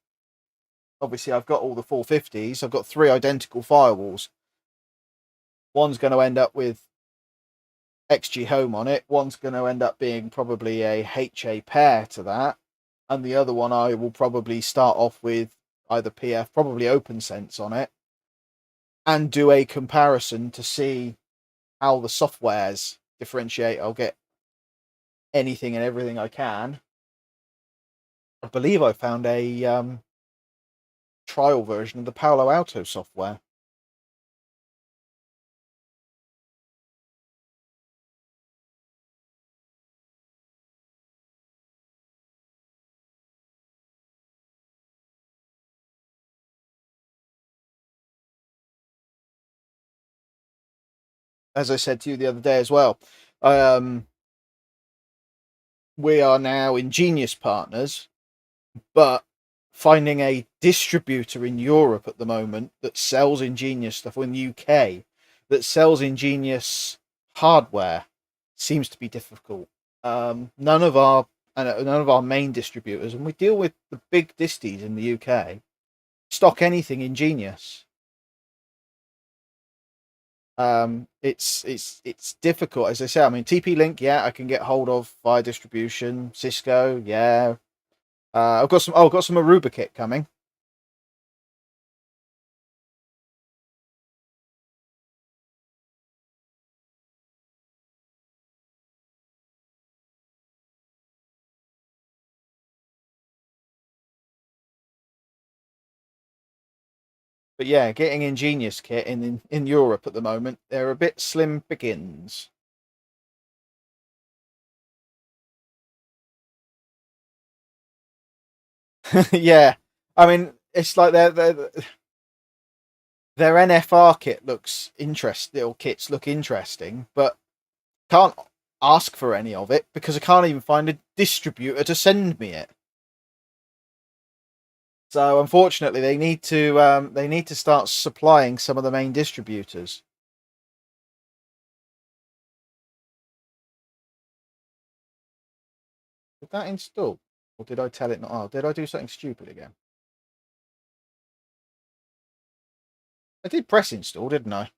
all the 450s. I've got 3 identical firewalls. One's going to end up with XG Home on it. One's going to end up being probably a HA pair to that, and the other one I will probably start off with either PF, probably OpenSense on it, and do a comparison to see how the softwares differentiate. I'll get anything and everything I can. I believe I found a trial version of the Palo Alto software. As I said to you the other day as well, we are now Ingenious partners, but finding a distributor in Europe at the moment that sells Ingenious stuff, or in the UK that sells Ingenious hardware, seems to be difficult. None of our main distributors, and we deal with the big disties in the UK, stock anything Ingenious. It's difficult, as I say. I mean, TP-Link, yeah, I can get hold of via distribution. Cisco, yeah. I've got some Aruba kit coming. But yeah, getting Ingenious kit in Europe at the moment, they're a bit slim pickings. Yeah, I mean, it's like their NFR kit looks interesting, or kits look interesting, but can't ask for any of it because I can't even find a distributor to send me it. So unfortunately, they need to start supplying some of the main distributors. Did that install, or did I tell it not? Oh, did I do something stupid again? I did press install, didn't I?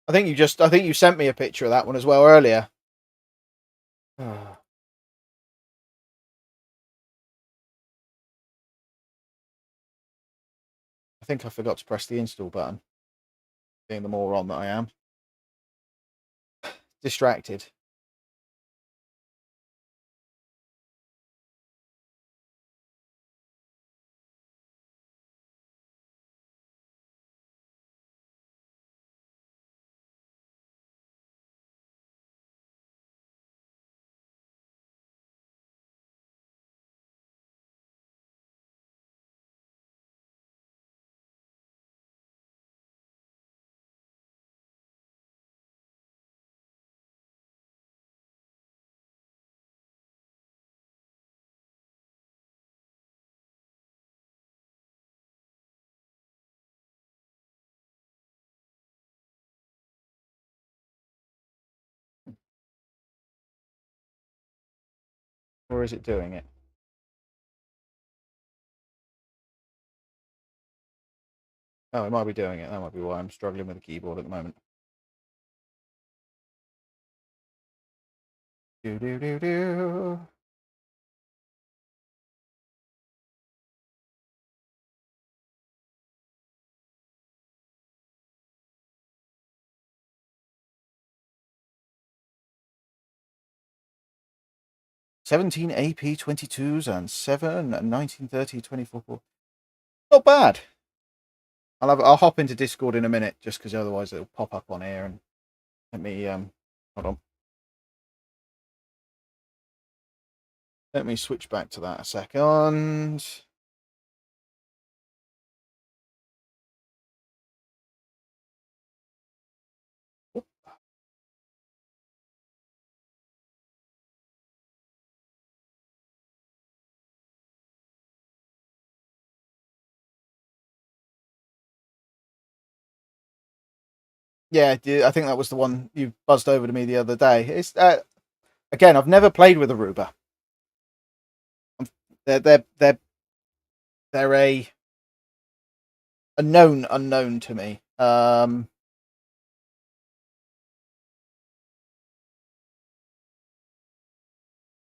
I think you sent me a picture of that one as well earlier. I think I forgot to press the install button, being the moron that I am. Distracted. Or is it doing it? Oh, it might be doing it. That might be why I'm struggling with the keyboard at the moment. Do do do do. "17 AP22s and 7 1930 24." Not bad. I'll hop into Discord in a minute just because otherwise it'll pop up on here. And let me hold on. Let me switch back to that a second. Yeah, I think that was the one you buzzed over to me the other day. It's again, I've never played with Aruba. They're a known unknown to me. So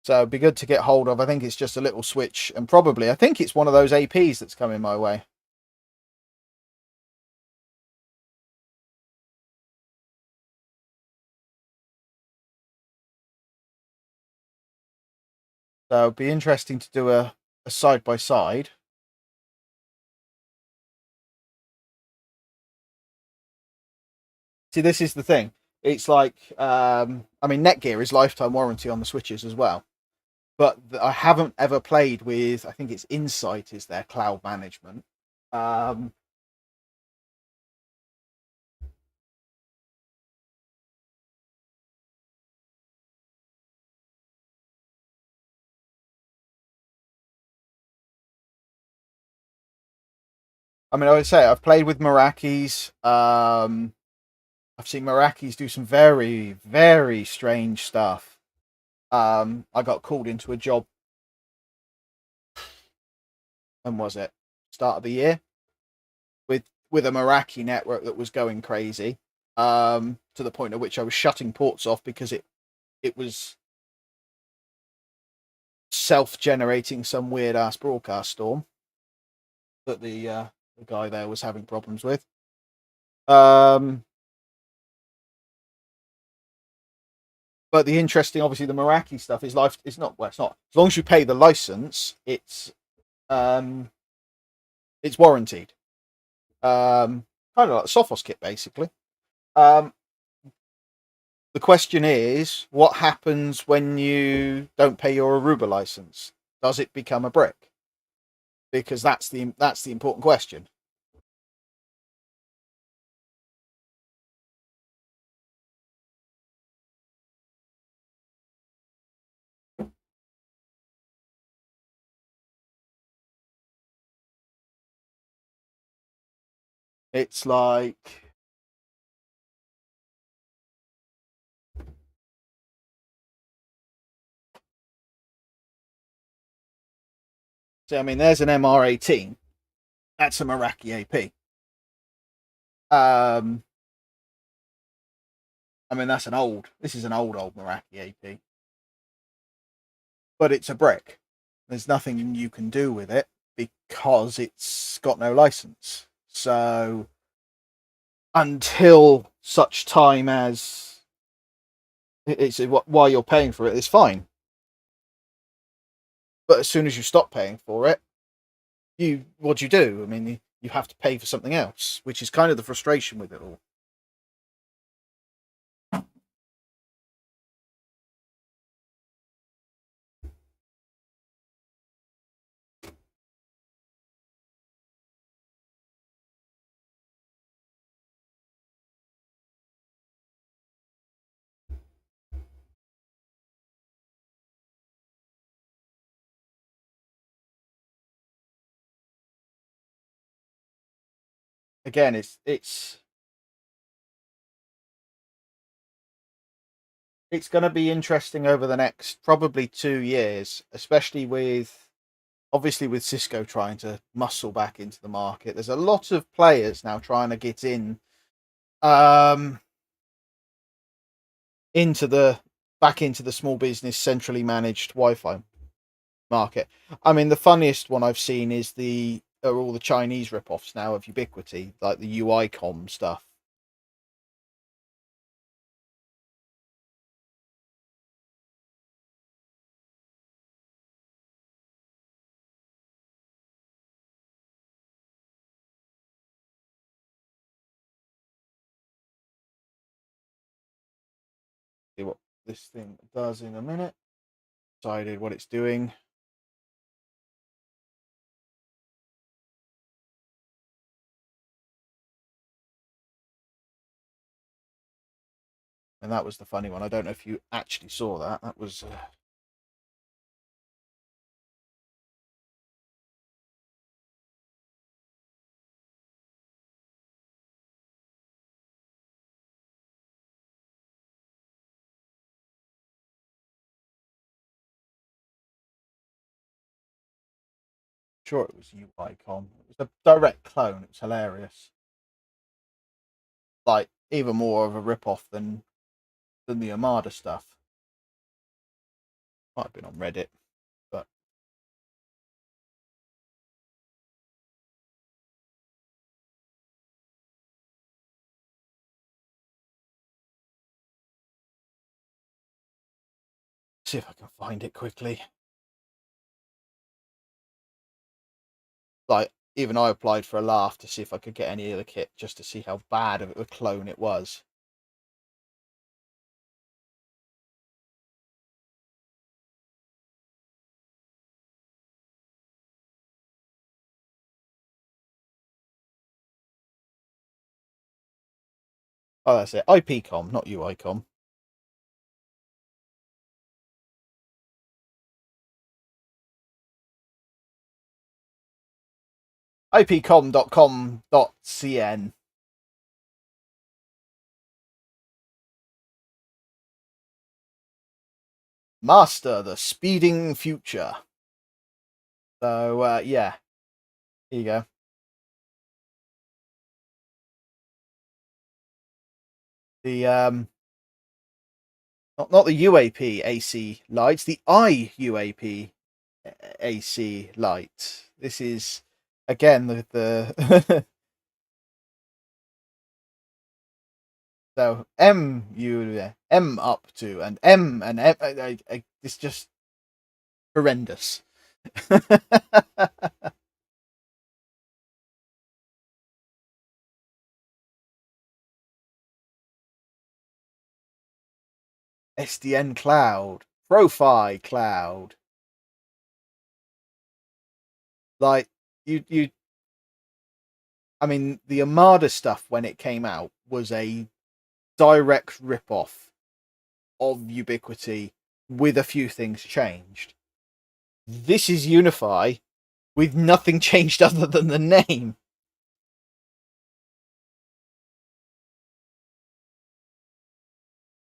it'd be good to get hold of. I think it's just a little switch, and probably I think it's one of those APs that's coming my way. So it'd be interesting to do a side by side. See, this is the thing. It's like, I mean, Netgear is lifetime warranty on the switches as well, but I haven't ever played with. I think it's Insight is their cloud management. Um, I mean, I would say I've played with Meraki's. I've seen Meraki's do some very, very strange stuff. I got called into a job. When was it? Start of the year with a Meraki network that was going crazy. To the point at which I was shutting ports off because it was self-generating some weird ass broadcast storm that the guy there was having problems with. But the interesting, obviously, the Meraki stuff is life. It's not. Well, it's not. As long as you pay the license, um, it's warranted. Kind of like a Sophos kit, basically. Um, the question is, what happens when you don't pay your Aruba license? Does it become a brick? Because that's the important question. It's like, so I mean, there's an MR18. That's a Meraki AP. Um, I mean, that's an old. This is an old Meraki AP, but it's a brick. There's nothing you can do with it because it's got no license. So until such time as it's while you're paying for it, it's fine. But as soon as you stop paying for it, what do you do? I mean, you have to pay for something else, which is kind of the frustration with it all. Again, it's it's going to be interesting over the next probably 2 years, especially with obviously with Cisco trying to muscle back into the market. There's a lot of players now trying to get in um, into the back into the small business centrally managed Wi-Fi market. I mean, the funniest one I've seen is are all the Chinese rip-offs now of Ubiquiti, like the UICom stuff. See what this thing does in a minute. Decided what it's doing. And that was the funny one. I don't know if you actually saw that. That was sure it was UICom. It was a direct clone. It was hilarious. Like even more of a rip-off than the Armada stuff. Might have been on Reddit, but see if I can find it quickly. Like even I applied for a laugh to see if I could get any of the kit just to see how bad of a clone it was. Oh, that's it. IPCom, not UICom. ipcom.com.cn. Master the speeding future. So yeah, here you go. The not the UAP AC lights, the IUAP AC light. This is again the so M up to and M and M. It's just horrendous. SDN Cloud, Profi Cloud, like you. I mean, the Armada stuff when it came out was a direct rip-off of Ubiquiti with a few things changed. This is Unify with nothing changed other than the name.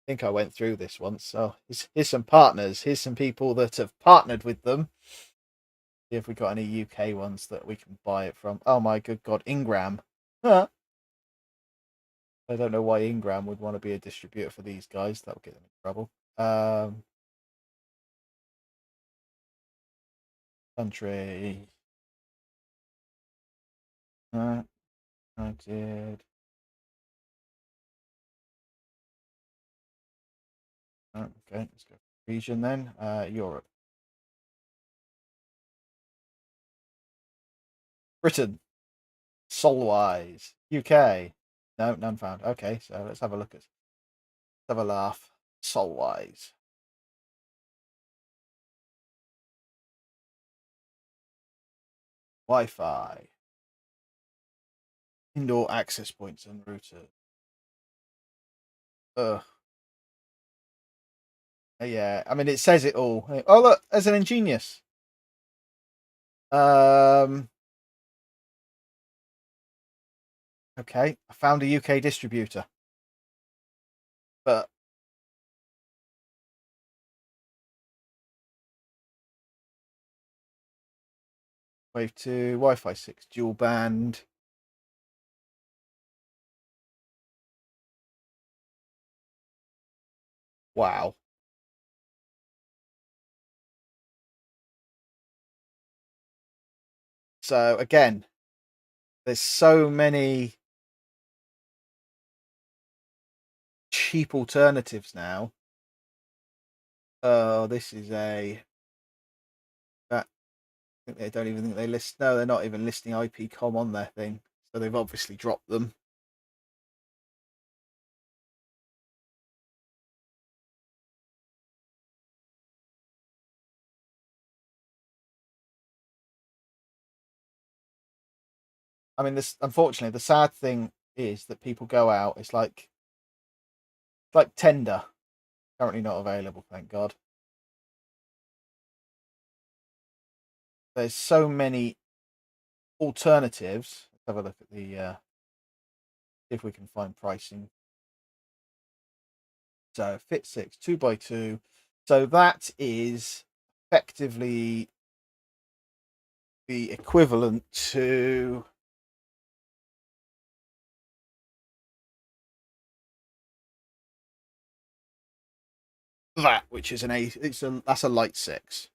I think I went through this once. So here's some partners. Here's some people that have partnered with them. See if we got any UK ones that we can buy it from. Oh my good god, Ingram. Huh. I don't know why Ingram would want to be a distributor for these guys. That would get them in trouble. Country. I did. Okay, let's go region then. Europe. Britain. Solwise. UK. No, none found. Okay, so let's have a look at. Let's have a laugh. Solwise. Wi-Fi. Indoor access points and routers. Ugh. Yeah, I mean it says it all. Oh look, there's an ingenious. Um. Okay, I found a UK distributor, but Wave 2, Wi-Fi 6 dual band. Wow. So again, there's so many cheap alternatives now. Oh, this is a that I think they don't even think they list. No, they're not even listing IP.com on their thing, so they've obviously dropped them. I mean, this unfortunately the sad thing is that people go out. It's like Tender, currently not available. Thank God. There's so many alternatives. Let's have a look at the if we can find pricing. So Fit 6 2x2. So that is effectively the equivalent to that, which is that's a light 6.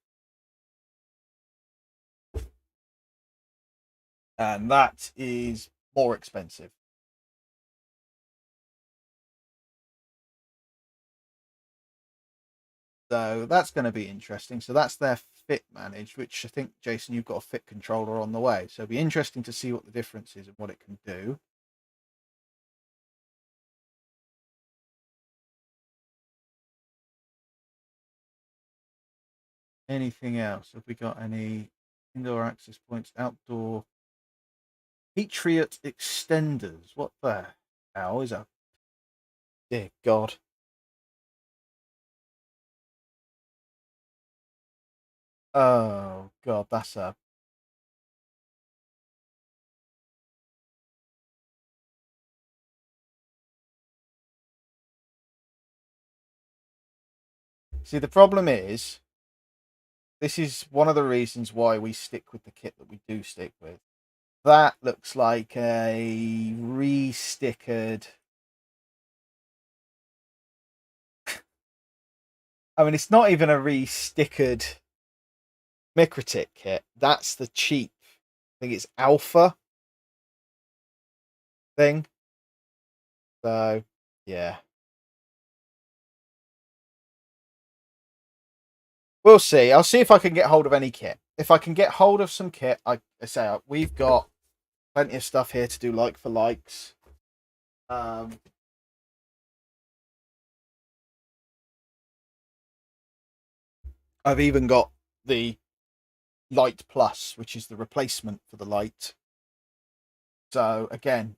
And that is more expensive. So that's going to be interesting. So that's their fit managed, which I think, Jason, you've got a fit controller on the way. So it'll be interesting to see what the difference is and what it can do. Anything else? Have we got any indoor access points, outdoor Patriot extenders? What the hell is that? Dear God. Oh God, that's a see. The problem is, this is one of the reasons why we stick with the kit that we do stick with. That looks like a re-stickered. I mean, it's not even a re-stickered Micritic kit. That's the cheap. I think it's Alpha thing. So, yeah. We'll see. I'll see if I can get hold of any kit. If I can get hold of some kit, I say we've got plenty of stuff here to do like for likes. I've even got the Light Plus, which is the replacement for the Light. So again,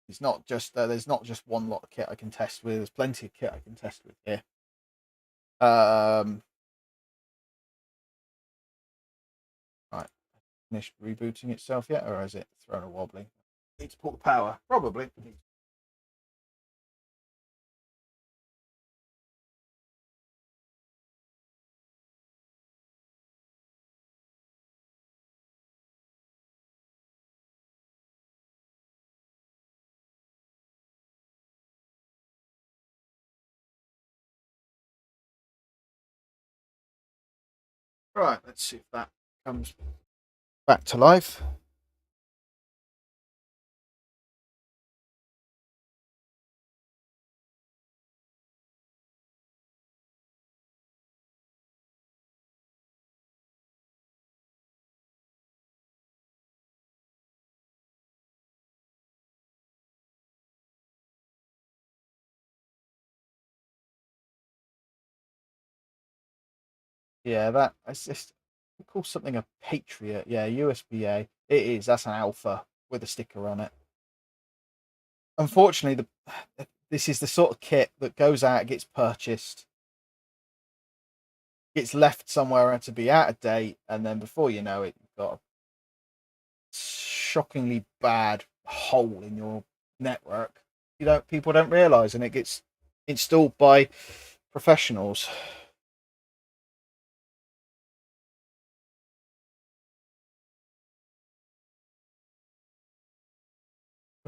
it's not just there's not just one lot of kit I can test with. There's plenty of kit I can test with here. Right, finished rebooting itself yet, or is it thrown a wobbly? Need to pull the power, probably. Right, let's see if that comes back to life. Yeah, that it's just call something a Patriot. Yeah, USB-A. It is. That's an Alpha with a sticker on it. Unfortunately, this is the sort of kit that goes out, gets purchased, gets left somewhere to be out of date, and then before you know it, you've got a shockingly bad hole in your network. People don't realize, and it gets installed by professionals.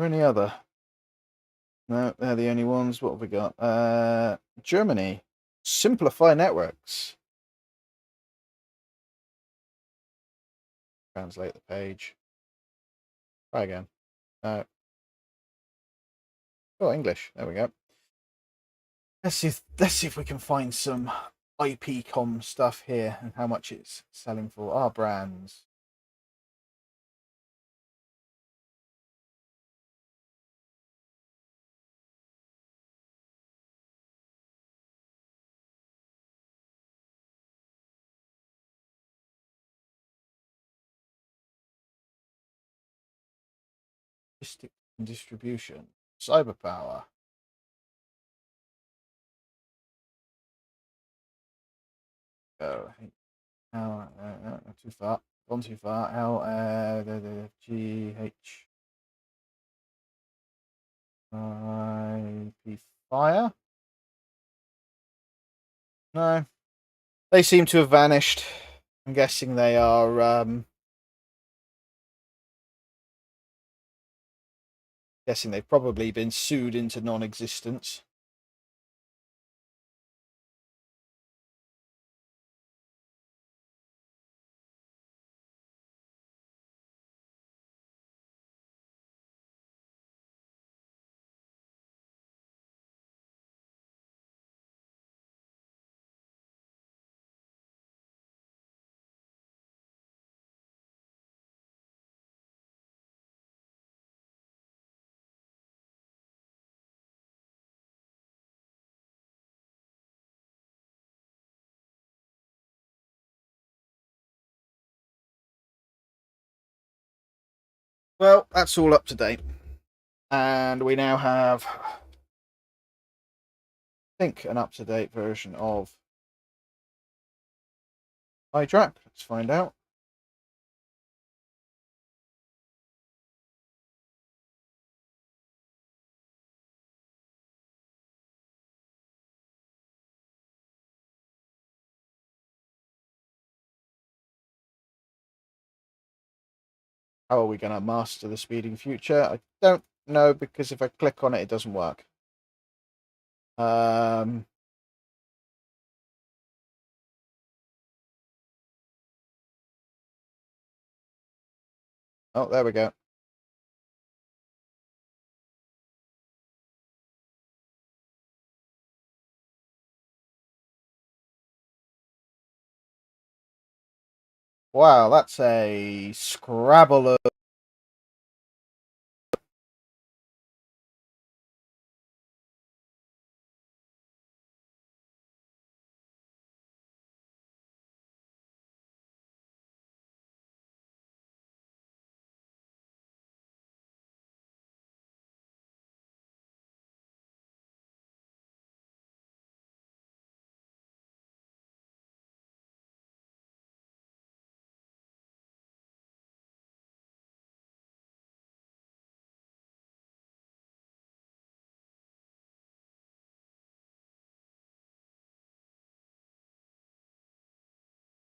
there any other? No, they're the only ones. What have we got? Germany. Simplify networks. Translate the page. Try again. Oh, English. There we go. Let's see if we can find some IPcom stuff here and how much it's selling for. Our brands. Logistics and distribution. Cyber power. Go. How? Too far. Gone too far. How? GH. IP fire. No, they seem to have vanished. I'm guessing they are. Guessing they've probably been sued into non-existence. Well, that's all up to date, and we now have, I think, an up-to-date version of iDRAC. Let's find out. How are we going to master the speeding future? I don't know, because if I click on it, it doesn't work. Oh, there we go. Wow, that's a Scrabble of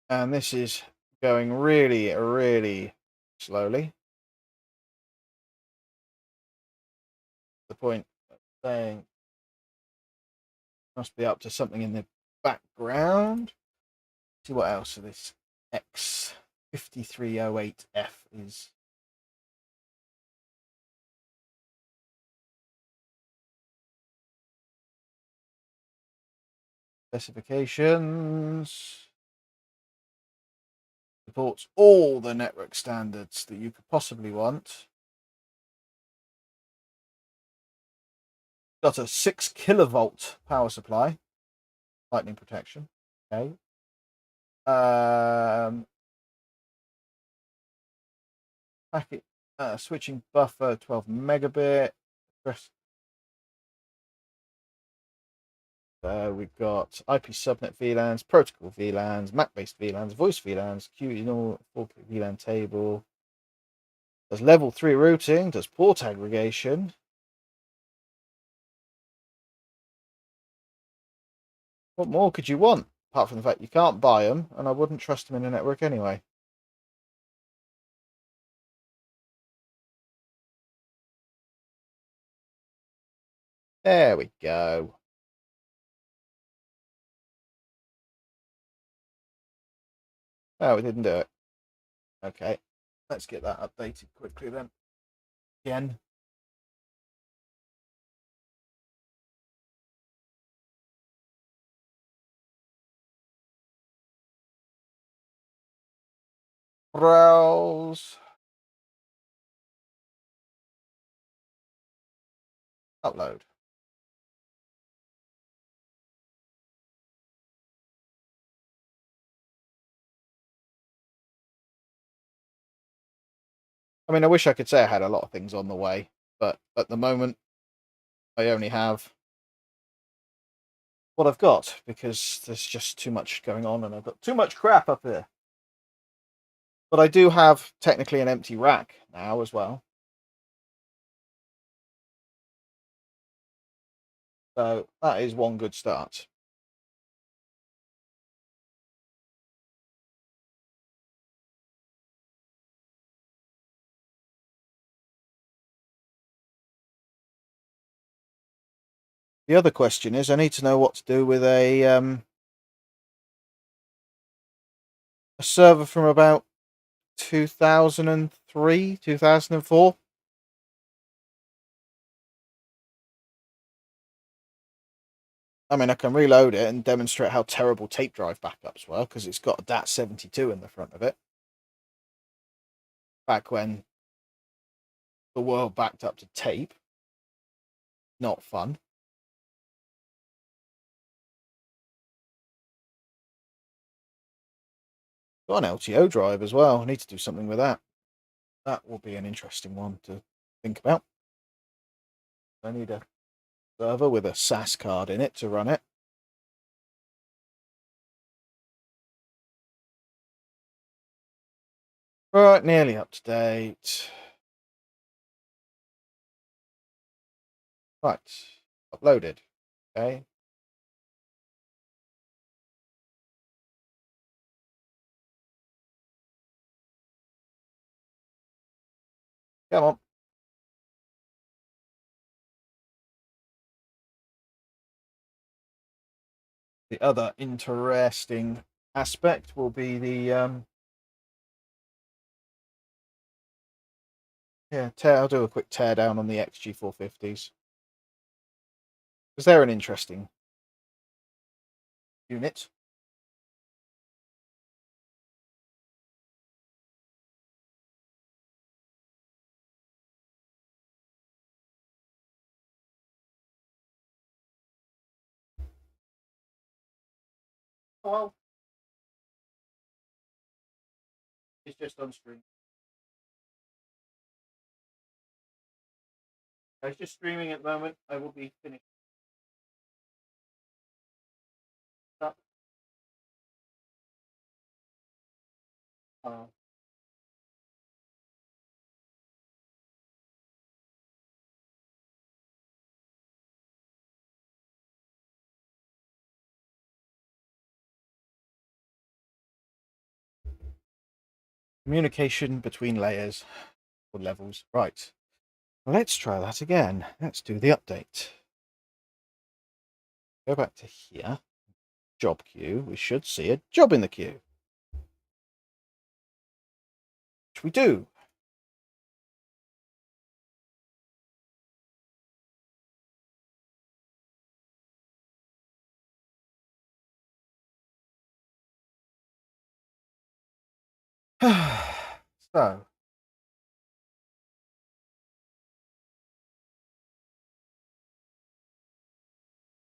and this is going really, really slowly. The point of saying must be up to something in the background. See what else this X5308F is. Specifications. Supports all the network standards that you could possibly want. Got a 6 kilovolt power supply. Lightning protection. Okay. Packet switching buffer 12 megabit. We've got IP subnet VLANs, protocol VLANs, MAC-based VLANs, voice VLANs, QNOR 4K VLAN table. Does level 3 routing, does port aggregation. What more could you want? Apart from the fact you can't buy them, and I wouldn't trust them in a network anyway. There we go. Oh, we didn't do it. Okay. Let's get that updated quickly then. Again. Browse. Upload. I mean, I wish I could say I had a lot of things on the way, but at the moment, I only have what I've got because there's just too much going on and I've got too much crap up here. But I do have technically an empty rack now as well. So that is one good start. The other question is I need to know what to do with a server from about 2003, 2004. I mean, I can reload it and demonstrate how terrible tape drive backups were because it's got a DAT72 in the front of it. Back when the world backed up to tape. Not fun. Got an LTO drive as well. I need to do something with that. That will be an interesting one to think about. I need a server with a SAS card in it to run it. Right, nearly up to date. Right, uploaded. Okay. Come on. The other interesting aspect will be the yeah, I'll do a quick tear down on the XG450s. Because they're an interesting unit. Oh, it's just on stream. It's just streaming at the moment. I will be finished up. Uh, Communication between layers or levels. Right. Let's try that again. Let's do the update. Go back to here. Job queue. We should see a job in the queue. Which we do. So,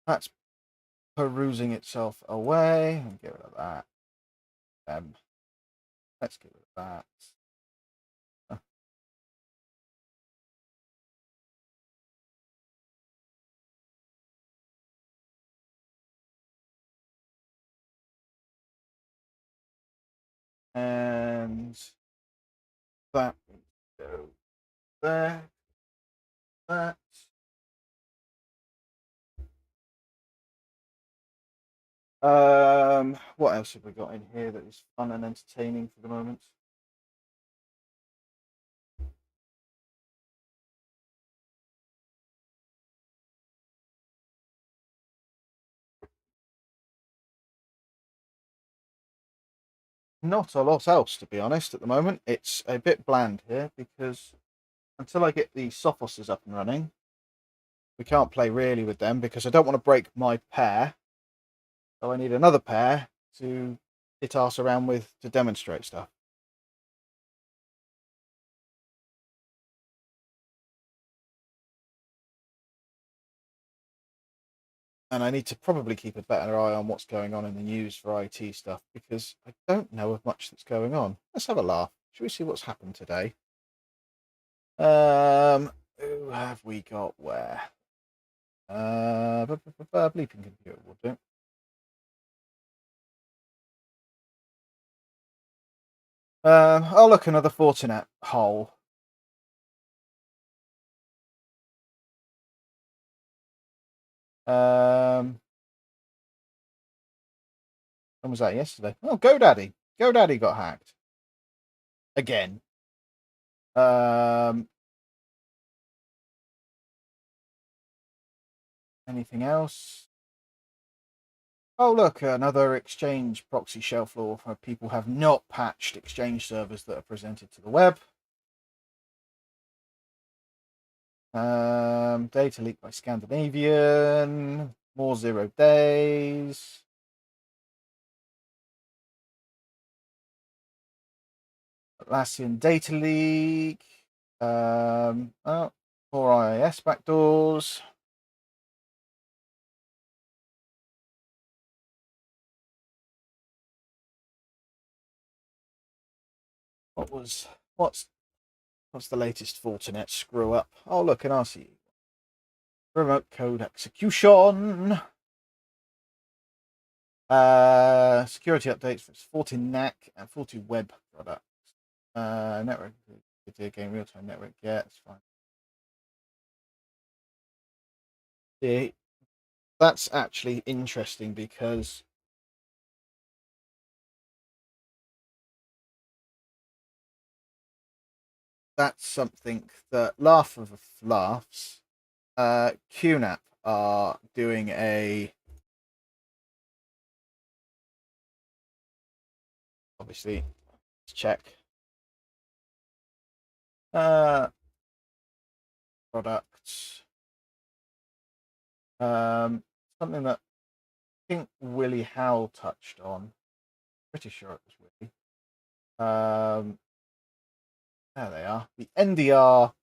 that's perusing itself away. Get rid of that. Let's get rid of that. And that go there. That. What else have we got in here that is fun and entertaining for the moment? not a lot else, to be honest, at the moment. It's a bit bland here because until I get the Sophoses up and running, we can't play really with them because I don't want to break my pair. So I need another pair to hit arse around with to demonstrate stuff. And I need to probably keep a better eye on what's going on in the news for IT stuff because I don't know of much that's going on. Let's have a laugh. Should we see what's happened today? Who have we got where? Bleeping computer will do. Oh look, another Fortinet hole. When was that? Yesterday. Oh, GoDaddy. GoDaddy got hacked again. Anything else? Oh look, another Exchange proxy shell flaw where people have not patched Exchange servers that are presented to the web. Data leaked by Scandinavian. More 0 days. Atlassian data leak. Oh, more IIS backdoors. What's the latest Fortinet screw up? Oh look, an RC. Remote code execution. Security updates for Fortinet and FortiWeb products. Network video game real time network. Yeah, it's fine. Yeah, that's actually interesting because that's something that laugh of laughs. QNAP are doing a obviously let's check products. Something that I think Willie Howell touched on. Pretty sure it was Willie. There they are. The NDR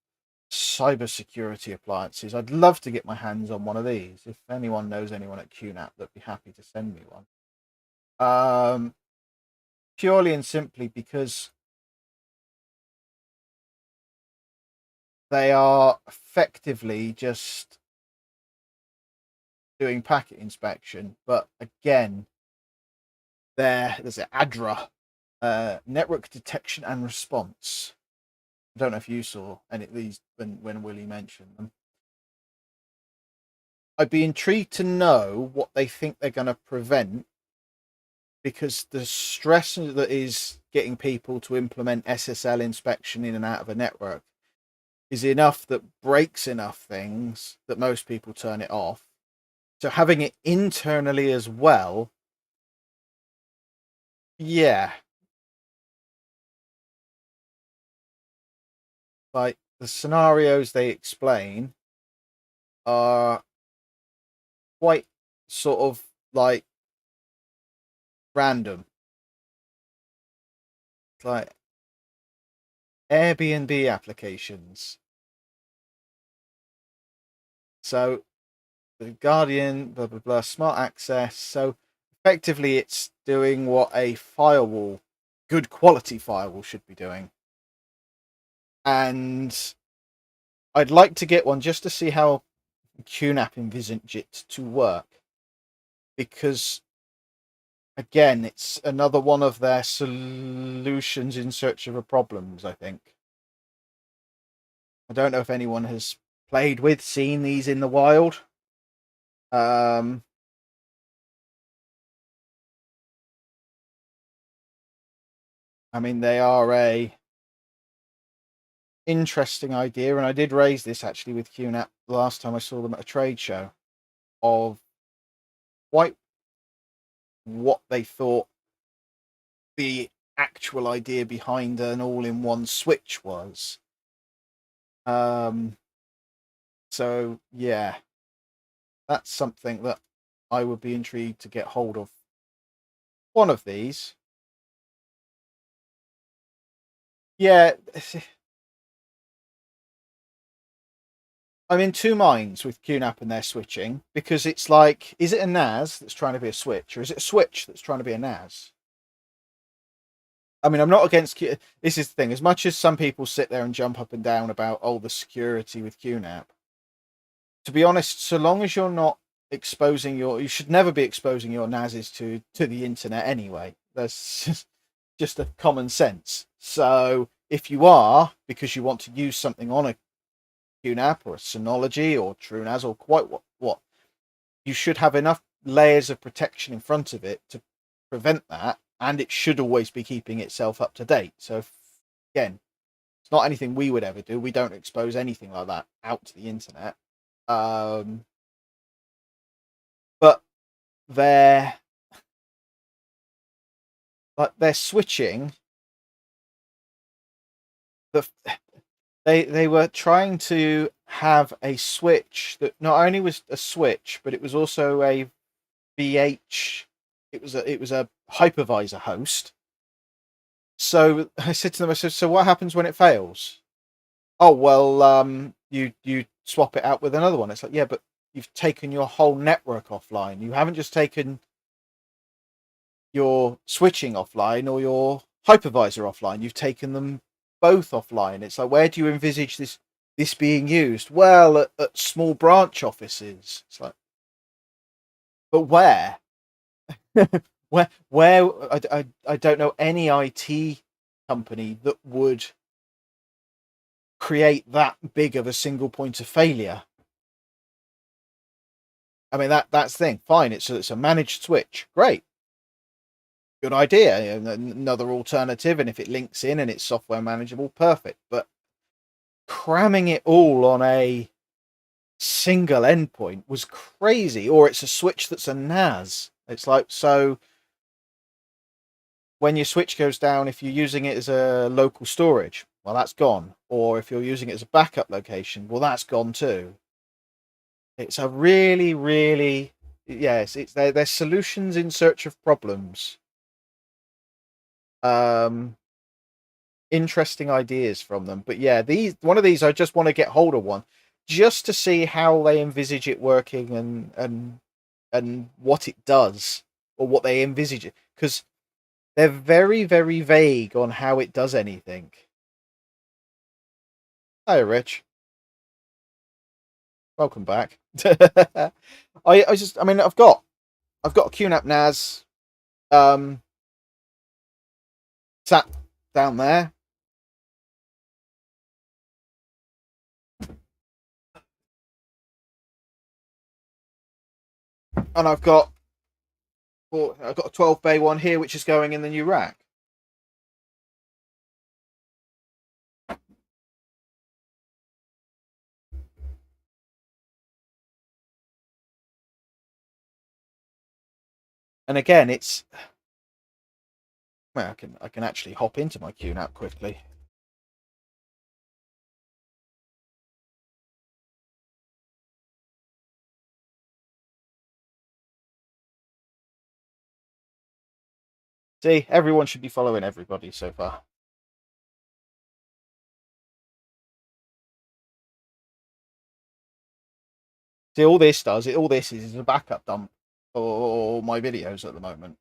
cybersecurity appliances. I'd love to get my hands on one of these. If anyone knows anyone at QNAP, that'd be happy to send me one. Purely and simply because they are effectively just doing packet inspection, but again, there's an ADRA, network detection and response. I don't know if you saw any of these when Willie mentioned them. I'd be intrigued to know what they think they're going to prevent because the stress that is getting people to implement SSL inspection in and out of a network is enough that breaks enough things that most people turn it off. So having it internally as well, yeah. Like the scenarios they explain are quite sort of like random. It's like Airbnb applications. So the Guardian, blah blah blah, smart access. So effectively, it's doing what a firewall, good quality firewall, should be doing. And I'd like to get one just to see how QNAP envisage it to work, because again, it's another one of their solutions in search of a problems. I think. I don't know if anyone has played with, seen these in the wild. I mean, they are a interesting idea, and I did raise this actually with QNAP the last time I saw them at a trade show, of quite what they thought the actual idea behind an all-in-one switch was. So yeah, that's something that I would be intrigued to get hold of. One of these. Yeah, I'm in two minds with QNAP and their switching, because it's like, is it a NAS that's trying to be a switch, or is it a switch that's trying to be a NAS? I mean, I'm not against this is the thing. As much as some people sit there and jump up and down about the security with QNAP, to be honest, so long as you're not exposing you should never be exposing your NASs to the internet anyway. That's just a common sense. So if you are, because you want to use something on a QNAP or a Synology or TrueNAS or quite what, you should have enough layers of protection in front of it to prevent that, and it should always be keeping itself up to date. So again, it's not anything we would ever do. We don't expose anything like that out to the internet. But they're switching the they were trying to have a switch that not only was a switch, but it was also a VH. It was a hypervisor host. So I said to them, I said, so what happens when it fails? Oh well, you swap it out with another one. It's like, yeah, but you've taken your whole network offline. You haven't just taken your switching offline or your hypervisor offline. You've taken them both offline. It's like, where do you envisage this being used? Well, at small branch offices. It's like, but where? where? I don't know any IT company that would create that big of a single point of failure. I mean, that's the thing. Fine, it's a managed switch. Great, good idea. Another alternative, and if it links in and it's software manageable, perfect. But cramming it all on a single endpoint was crazy. Or it's a switch that's a NAS. It's like, so when your switch goes down, if you're using it as a local storage, well, that's gone. Or if you're using it as a backup location, well, that's gone too. It's a really, really, yes, it's they're solutions in search of problems. Interesting ideas from them. But yeah, one of these I just want to get hold of one, just to see how they envisage it working and what it does, or what they envisage it, because they're very, very vague on how it does anything. Hi, Rich. Welcome back. I mean, I've got a QNAP NAS sat down there. And I've got a 12 bay one here, which is going in the new rack. And again, it's, well, I can actually hop into my QNAP quickly. See, everyone should be following everybody so far. See, all this is a backup dump for all my videos at the moment.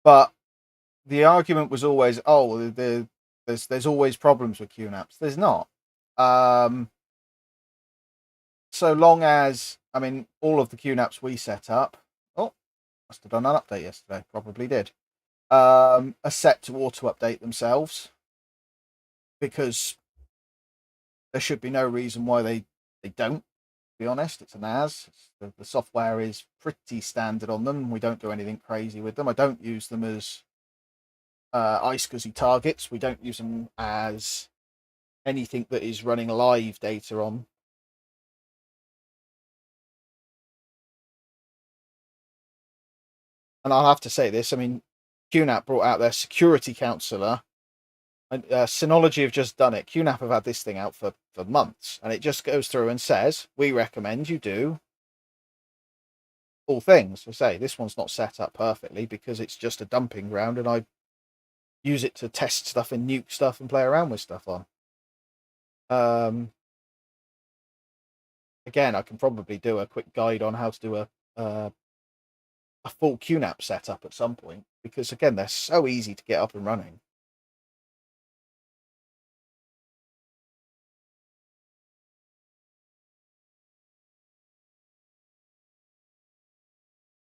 But the argument was always, oh, there's always problems with QNAPs. There's not. So long as, I mean, all of the QNAPs we set up, oh, must have done an update yesterday, probably did, are set to auto update themselves, because there should be no reason why they don't. To be honest, it's a NAS. The software is pretty standard on them. We don't do anything crazy with them. I don't use them as iSCSI targets. We don't use them as anything that is running live data on. and I'll have to say this, I mean, QNAP brought out their security counselor. Synology have just done it. QNAP have had this thing out for months, and it just goes through and says, we recommend you do all things. I say, this one's not set up perfectly because it's just a dumping ground, and I use it to test stuff and nuke stuff and play around with stuff on. Again, I can probably do a quick guide on how to do a full QNAP setup at some point, because again, they're so easy to get up and running.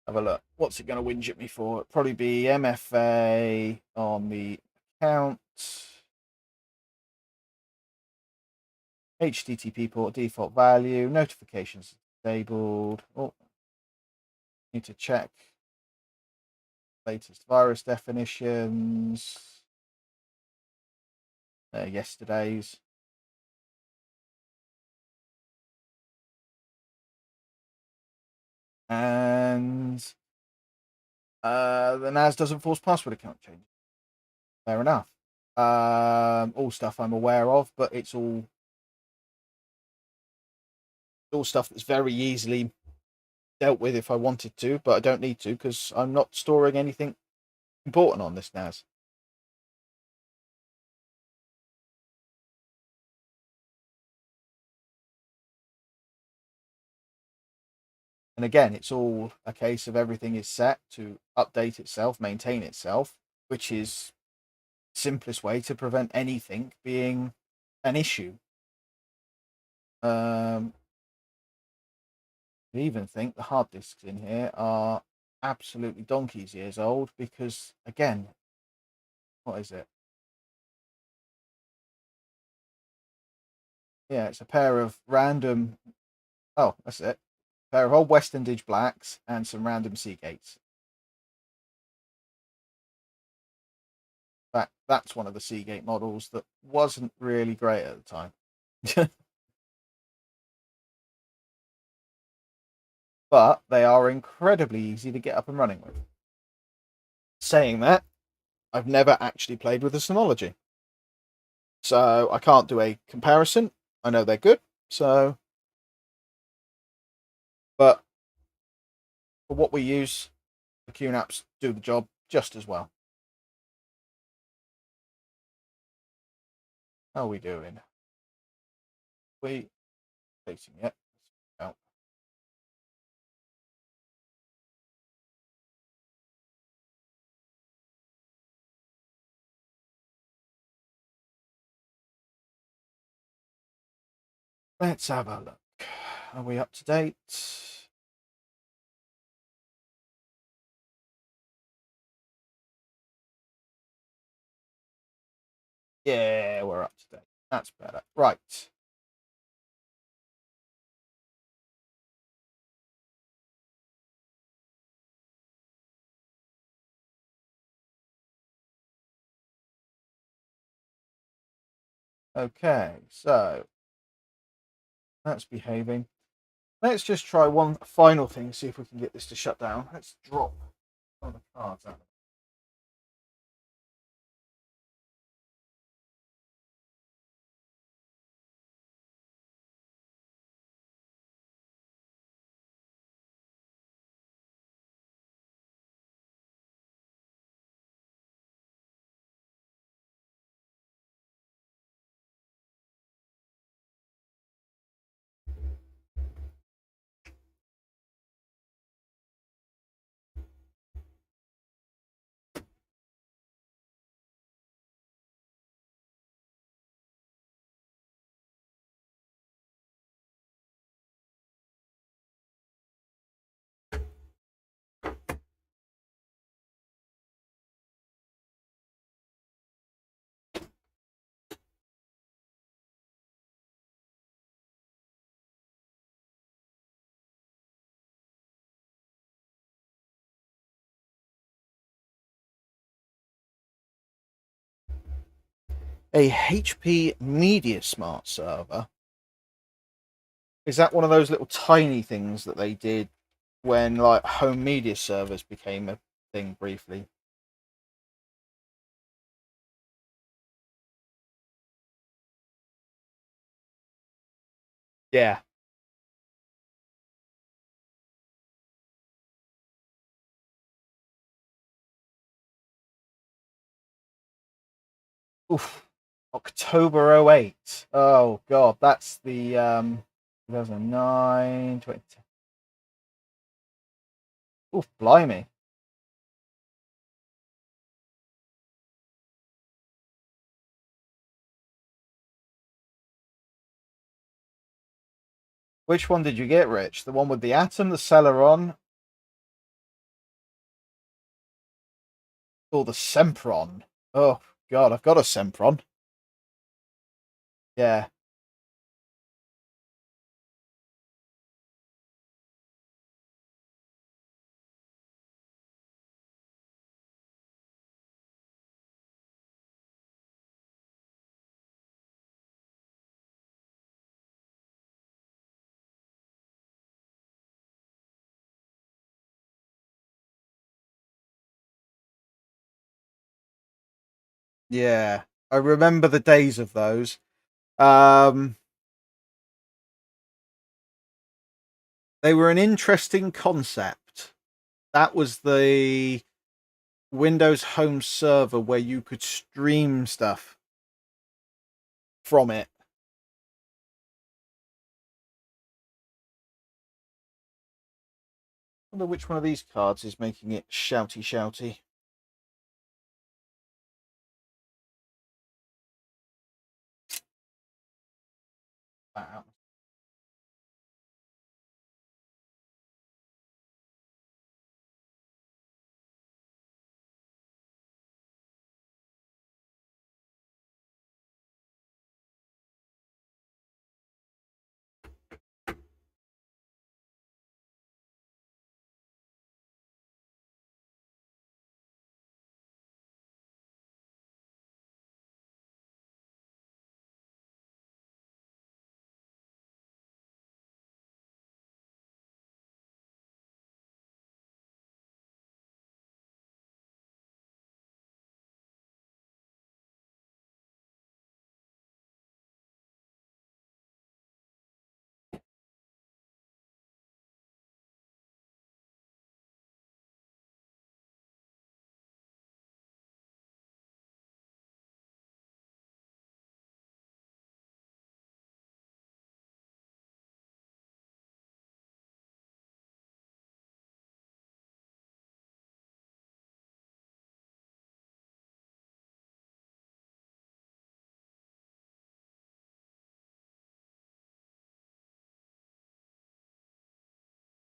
Have a look. What's it going to whinge at me for? It'll probably be MFA on the account. HTTP port default value. Notifications disabled. Oh, need to check latest virus definitions. Yesterday's. And the NAS doesn't force password account change. Fair enough. All stuff I'm aware of, but it's all stuff that's very easily dealt with if I wanted to, but I don't need to because I'm not storing anything important on this NAS. And again, it's all a case of everything is set to update itself, maintain itself, which is the simplest way to prevent anything being an issue. I even think the hard disks in here are absolutely donkey's years old because, again, what is it? Yeah, it's a pair of random. Oh, that's it. A pair of old Western Dig Blacks and some random Seagates. That's one of the Seagate models that wasn't really great at the time. But they are incredibly easy to get up and running with. Saying that, I've never actually played with the Synology, so I can't do a comparison. I know they're good, so, but for what we use, the QNAPs do the job just as well. How are we doing? We facing it. Oh. Let's have a look. Are we up to date? Yeah, we're up to date. That's better. Right. Okay, so that's behaving. Let's just try one final thing, see if we can get this to shut down. Let's drop all the cards out. A HP Media Smart server. Is that one of those little tiny things that they did when like home media servers became a thing briefly. Yeah. Oof. October 08. Oh god, that's the 2009, 20. Oof, blimey. Which one did you get, Rich? The one with the atom, the Celeron, or the Sempron? Oh god, I've got a Sempron. Yeah. Yeah. I remember the days of those. Um they were an interesting concept. That was the Windows Home server where you could stream stuff from it. I wonder which one of these cards is making it shouty. Wow.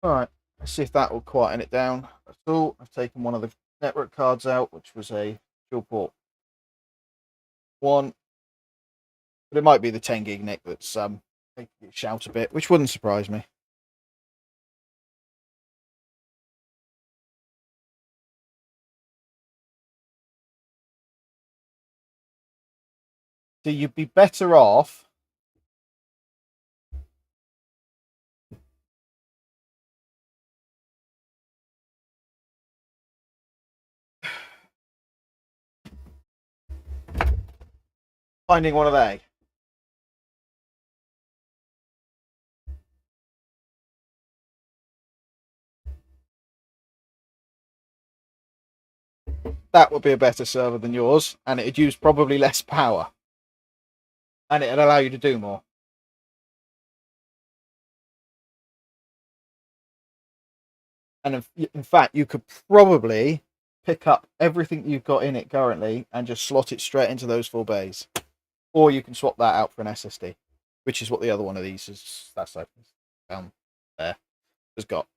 Alright, let's see if that will quieten it down at all. I've taken one of the network cards out, which was a dual port one. But it might be the 10 gig Nick that's making it shout a bit, which wouldn't surprise me. So you'd be better off finding one of they. That would be a better server than yours, and it'd use probably less power. And it'd allow you to do more. And in fact, you could probably pick up everything you've got in it currently and just slot it straight into those 4 bays. Or you can swap that out for an SSD, which is what the other one of these is. That's like down there has got.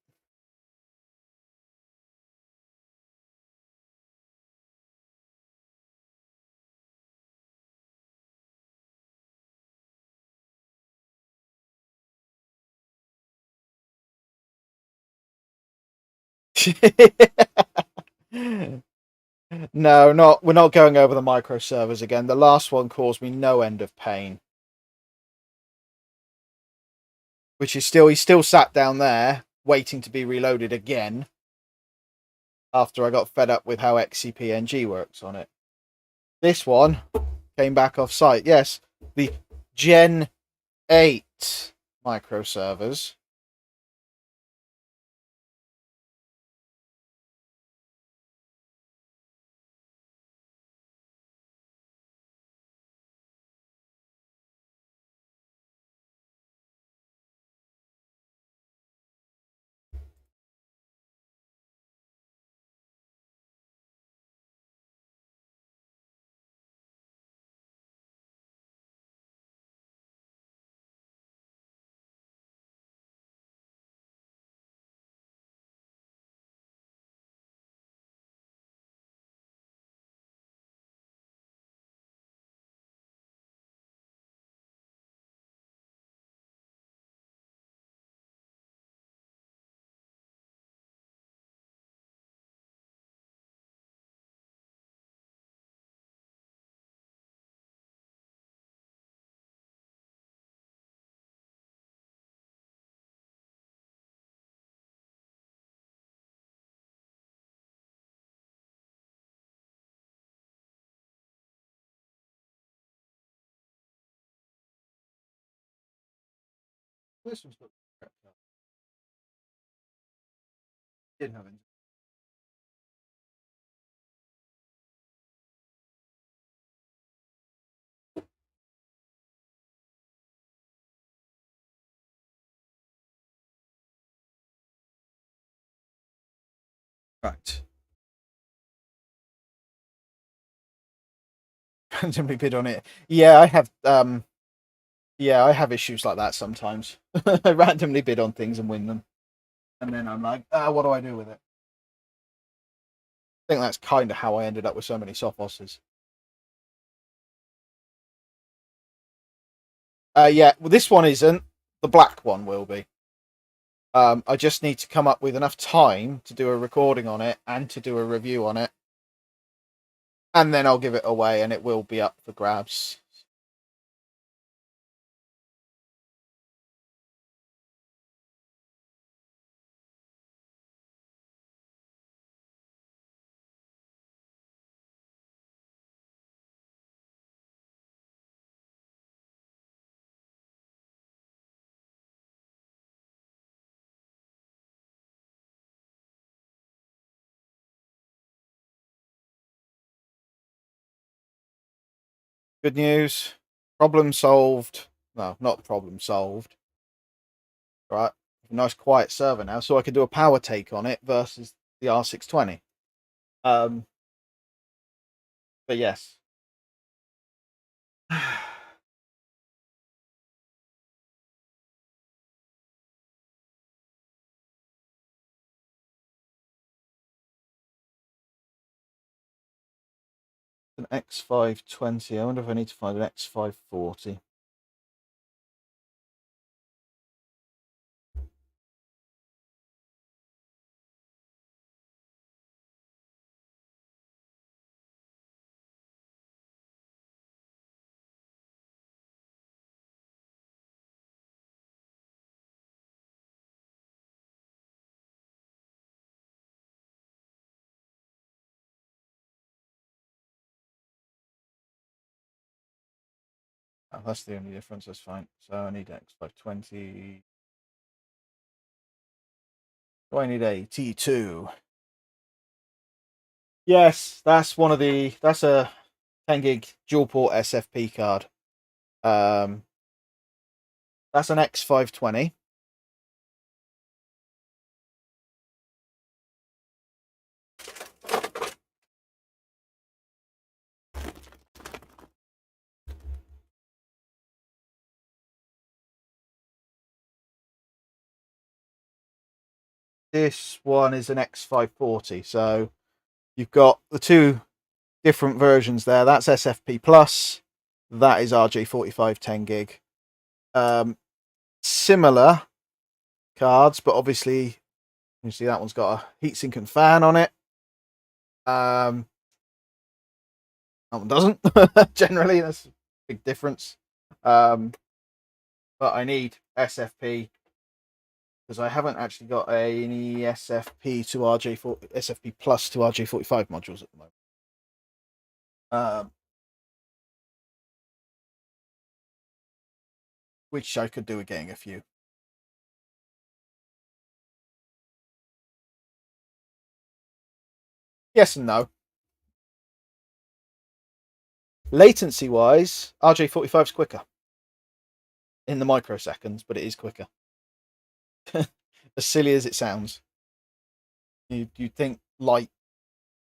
No, not we're not going over the micro servers again. The last one caused me no end of pain. Which is still he's still sat down there waiting to be reloaded again. after I got fed up with how XCP-ng works on it. This one came back off site. Yes, the Gen 8 microservers. This one's got didn't have any. Right. Randomly bid on it. Yeah, I have. Yeah, I have issues like that sometimes. I randomly bid on things and win them, and then I'm like, what do I do with it? I think that's kind of how I ended up with so many sophoses. Yeah, well, this one isn't. The black one will be. I just need to come up with enough time to do a recording on it and to do a review on it, and then I'll give it away, and it will be up for grabs. Good news. Problem solved. No, not problem solved. Right. Nice quiet server now, so I can do a power take on it versus the R620. But yes. An X520. I wonder if I need to find an X540. Oh, that's the only difference. That's fine. So I need X520. Do I need a T2? Yes, that's one of the. That's a 10 gig dual port SFP card. Um, that's an X520. This one is an X540. So you've got the two different versions there. That's SFP plus. That is RJ45 10 gig. Similar cards, but obviously you see that one's got a heatsink and fan on it. That one doesn't. Generally, that's a big difference. But I need SFP because I haven't actually got any SFP to RJ4 SFP plus to RJ45 modules at the moment. Which I could do with getting a few. Yes and no. Latency wise, RJ45 is quicker in the microseconds, but it is quicker. As silly as it sounds. You'd think light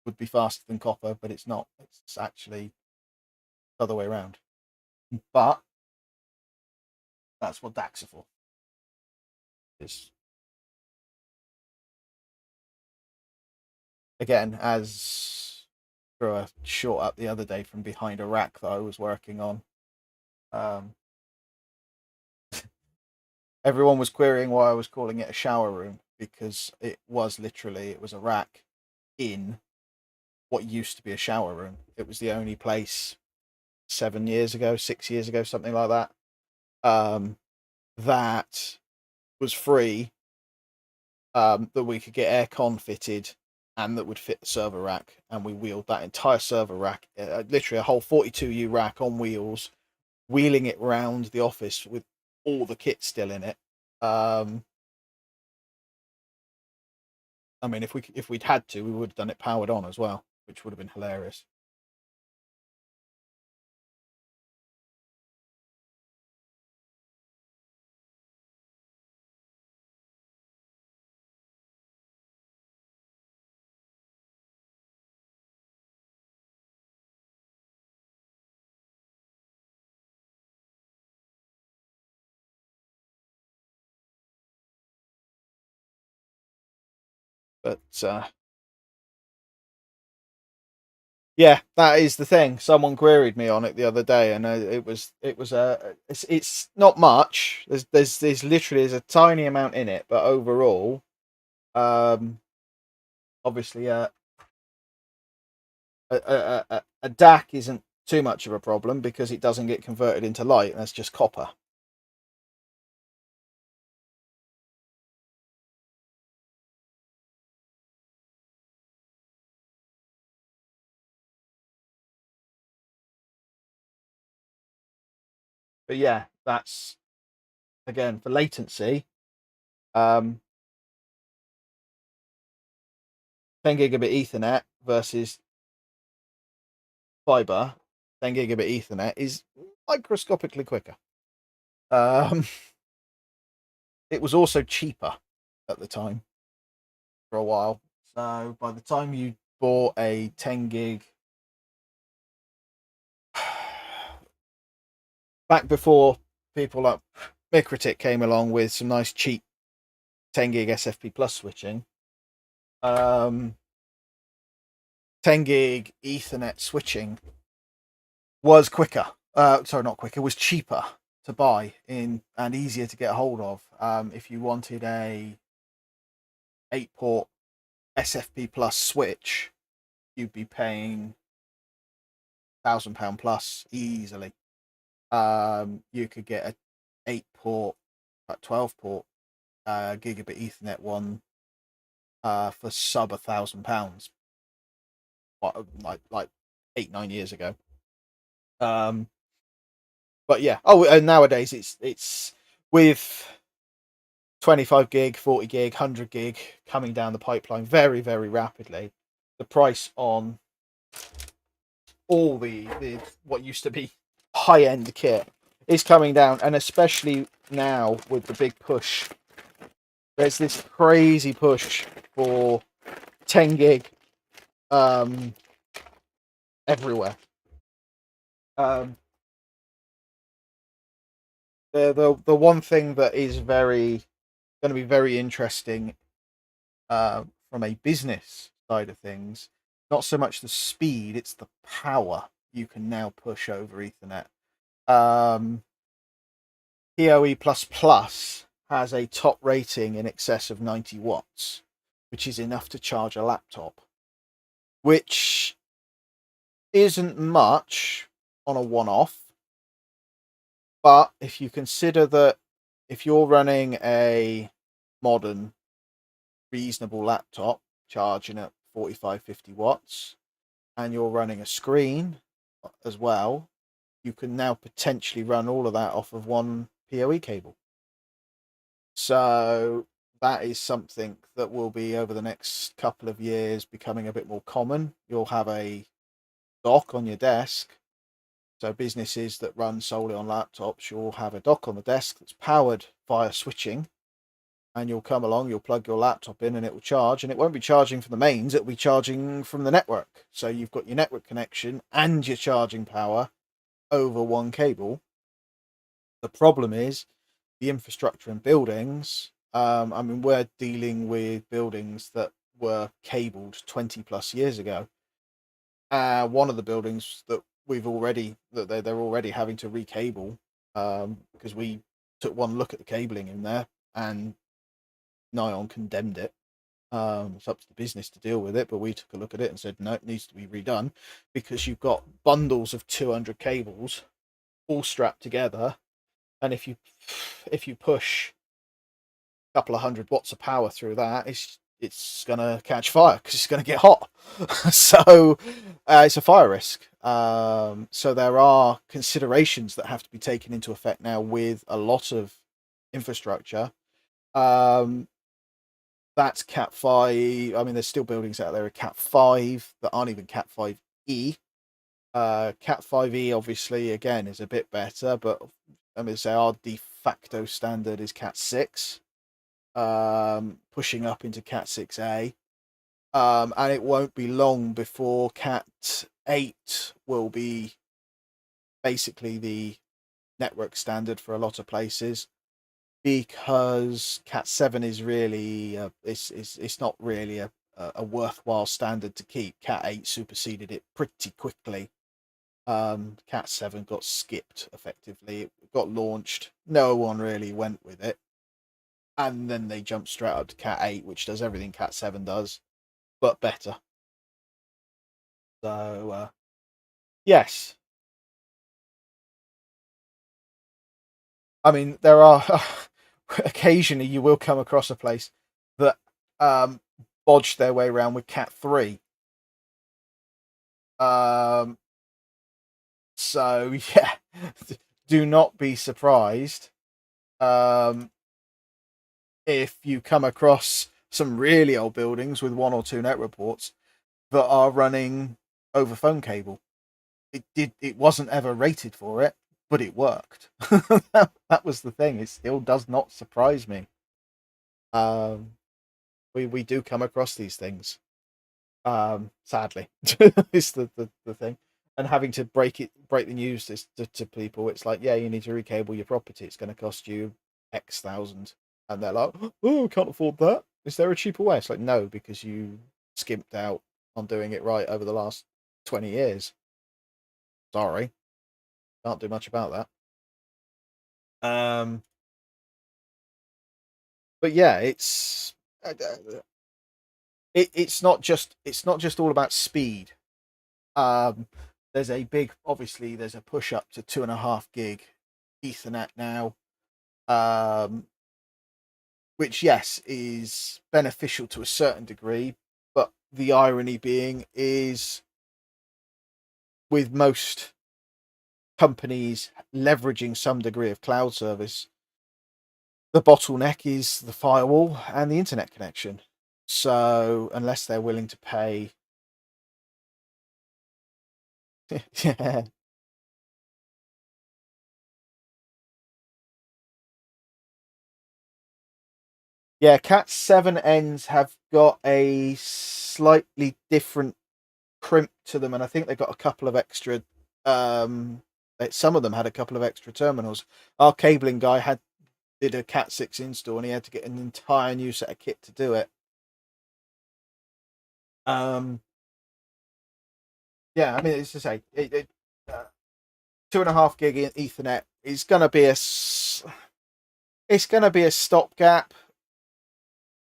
would be faster than copper, but it's not. It's actually the other way around. But that's what DACs are for. Is again, as threw a short up the other day from behind a rack that I was working on. Everyone was querying why I was calling it a shower room, because it was a rack in what used to be a shower room. It was the only place 6 years ago, something like that, that was free, that we could get aircon fitted and that would fit the server rack. And we wheeled that entire server rack, literally a whole 42U rack on wheels, wheeling it round the office with all the kit still in it. I mean, if we'd had to, we would have done it powered on as well, which would have been hilarious. But yeah, that is the thing. Someone queried me on it the other day, and it's not much. There's literally a tiny amount in it, but overall, obviously, a DAC isn't too much of a problem because it doesn't get converted into light, and that's just copper. But yeah, that's again for latency. 10 gigabit Ethernet versus fiber. 10 gigabit Ethernet is microscopically quicker. It was also cheaper at the time for a while. So by the time you bought a 10 gig, back before people like Micritic came along with some nice cheap 10 gig SFP plus switching, 10 gig Ethernet switching was quicker. Sorry, not quicker, was cheaper to buy in and easier to get a hold of. If you wanted a 8-port SFP plus switch, you'd be paying £1,000 plus easily. You could get a 8-port, 12-port gigabit Ethernet one for sub £1,000, like 8-9 years ago. But yeah. Oh, and nowadays it's with 25 gig, 40 gig, 100 gig coming down the pipeline very, very rapidly. The price on all the what used to be high end kit is coming down, and especially now with the big push, there's this crazy push for 10 gig everywhere. The one thing that is going to be very interesting from a business side of things, not so much the speed, it's the power you can now push over Ethernet. PoE++ has a top rating in excess of 90 watts, which is enough to charge a laptop, which isn't much on a one-off. But if you consider that if you're running a modern, reasonable laptop charging at 45-50 watts, and you're running a screen as well, you can now potentially run all of that off of one PoE cable. So that is something that will be, over the next couple of years, becoming a bit more common. You'll have a dock on your desk. So businesses that run solely on laptops, you'll have a dock on the desk that's powered via switching, and you'll come along, you'll plug your laptop in and it will charge, and it won't be charging from the mains, it'll be charging from the network. So you've got your network connection and your charging power over one cable. The problem is the infrastructure in buildings. I mean, we're dealing with buildings that were cabled 20 plus years ago. One of the buildings that they're already having to recable, because we took one look at the cabling in there and Nyon condemned it. It's up to the business to deal with it, but we took a look at it and said no, it needs to be redone, because you've got bundles of 200 cables all strapped together, and if you push a couple of 100 watts of power through that, it's gonna catch fire because it's gonna get hot. So it's a fire risk. So there are considerations that have to be taken into effect now with a lot of infrastructure. That's Cat 5. I mean, there's still buildings out there at Cat 5 that aren't even Cat 5e. Cat 5e, obviously, again, is a bit better, but I mean, say our de facto standard is Cat 6, pushing up into Cat 6a. And it won't be long before Cat 8 will be basically the network standard for a lot of places, because Cat 7 is really it's not really a worthwhile standard to keep. Cat 8 superseded it pretty quickly. Cat 7 got skipped effectively. It got launched, no one really went with it, and then they jumped straight up to Cat 8, which does everything Cat 7 does, but better. So yes, I mean, there are occasionally you will come across a place that bodged their way around with Cat 3. So yeah, do not be surprised if you come across some really old buildings with 1 or 2 network ports that are running over phone cable. It wasn't ever rated for it, but it worked. That was the thing. It still does not surprise me. We do come across these things. Sadly, is the thing. And having to break the news to people, it's like, yeah, you need to recable your property. It's going to cost you X thousand, and they're like, oh, can't afford that. Is there a cheaper way? It's like, no, because you skimped out on doing it right over the last 20 years. Sorry, can't do much about that. But yeah, it's not just all about speed. There's a big, obviously, there's a push up to 2.5 gig Ethernet now, which, yes, is beneficial to a certain degree, but the irony being is, with most companies leveraging some degree of cloud service, the bottleneck is the firewall and the internet connection. So unless they're willing to pay yeah. Yeah, Cat 7 ends have got a slightly different crimp to them, and I think they got a couple of extra. Some of them had a couple of extra terminals. Our cabling guy did a Cat 6 install, and he had to get an entire new set of kit to do it. Yeah, I mean, it's to say, 2.5 gig Ethernet is going to be a stopgap.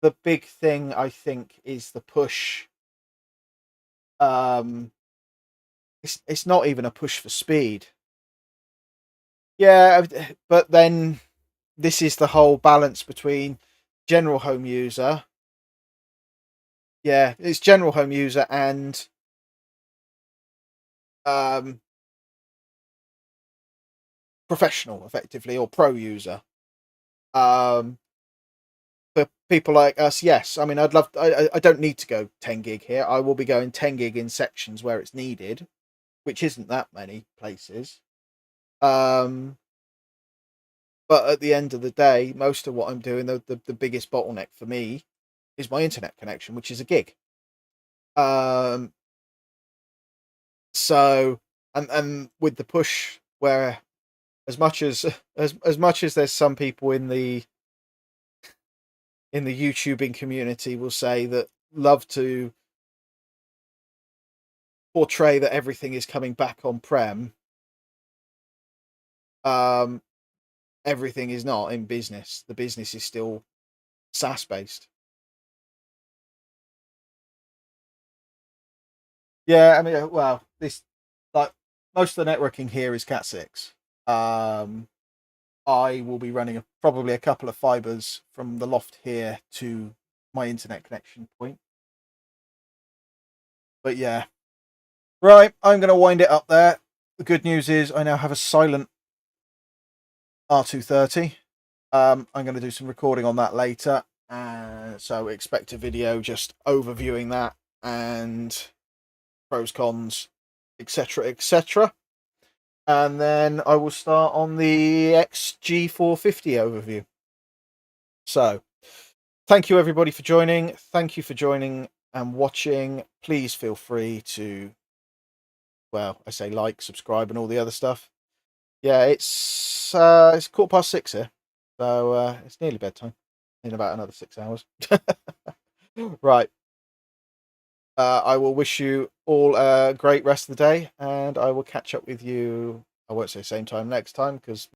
The big thing, I think, is the push. It's not even a push for speed. Yeah, but then this is the whole balance between, general home user. Yeah, it's general home user and professional, effectively, or pro user. For people like us, yes. I mean, I don't need to go 10 gig here. I will be going 10 gig in sections where it's needed, which isn't that many places. But at the end of the day, most of what I'm doing, the biggest bottleneck for me is my internet connection, which is a gig. So, and with the push where as much as much as there's some people in the YouTubing community will say that love to portray that everything is coming back on prem, everything is not in business. The business is still SaaS based. Yeah, I mean, well, this, like, most of the networking here is Cat 6. I will be running probably a couple of fibers from the loft here to my internet connection point. But yeah, right, I'm going to wind it up there. The good news is I now have a silent R230. I'm going to do some recording on that later, so expect a video just overviewing that and pros, cons, etc., etc. And then I will start on the XG450 overview. So, thank you everybody for joining. Thank you for joining and watching. Please feel free to, well, I say like, subscribe, and all the other stuff. Yeah, it's 6:15 here, so it's nearly bedtime in about another 6 hours. Right. I will wish you all a great rest of the day, and I will catch up with you. I won't say same time next time because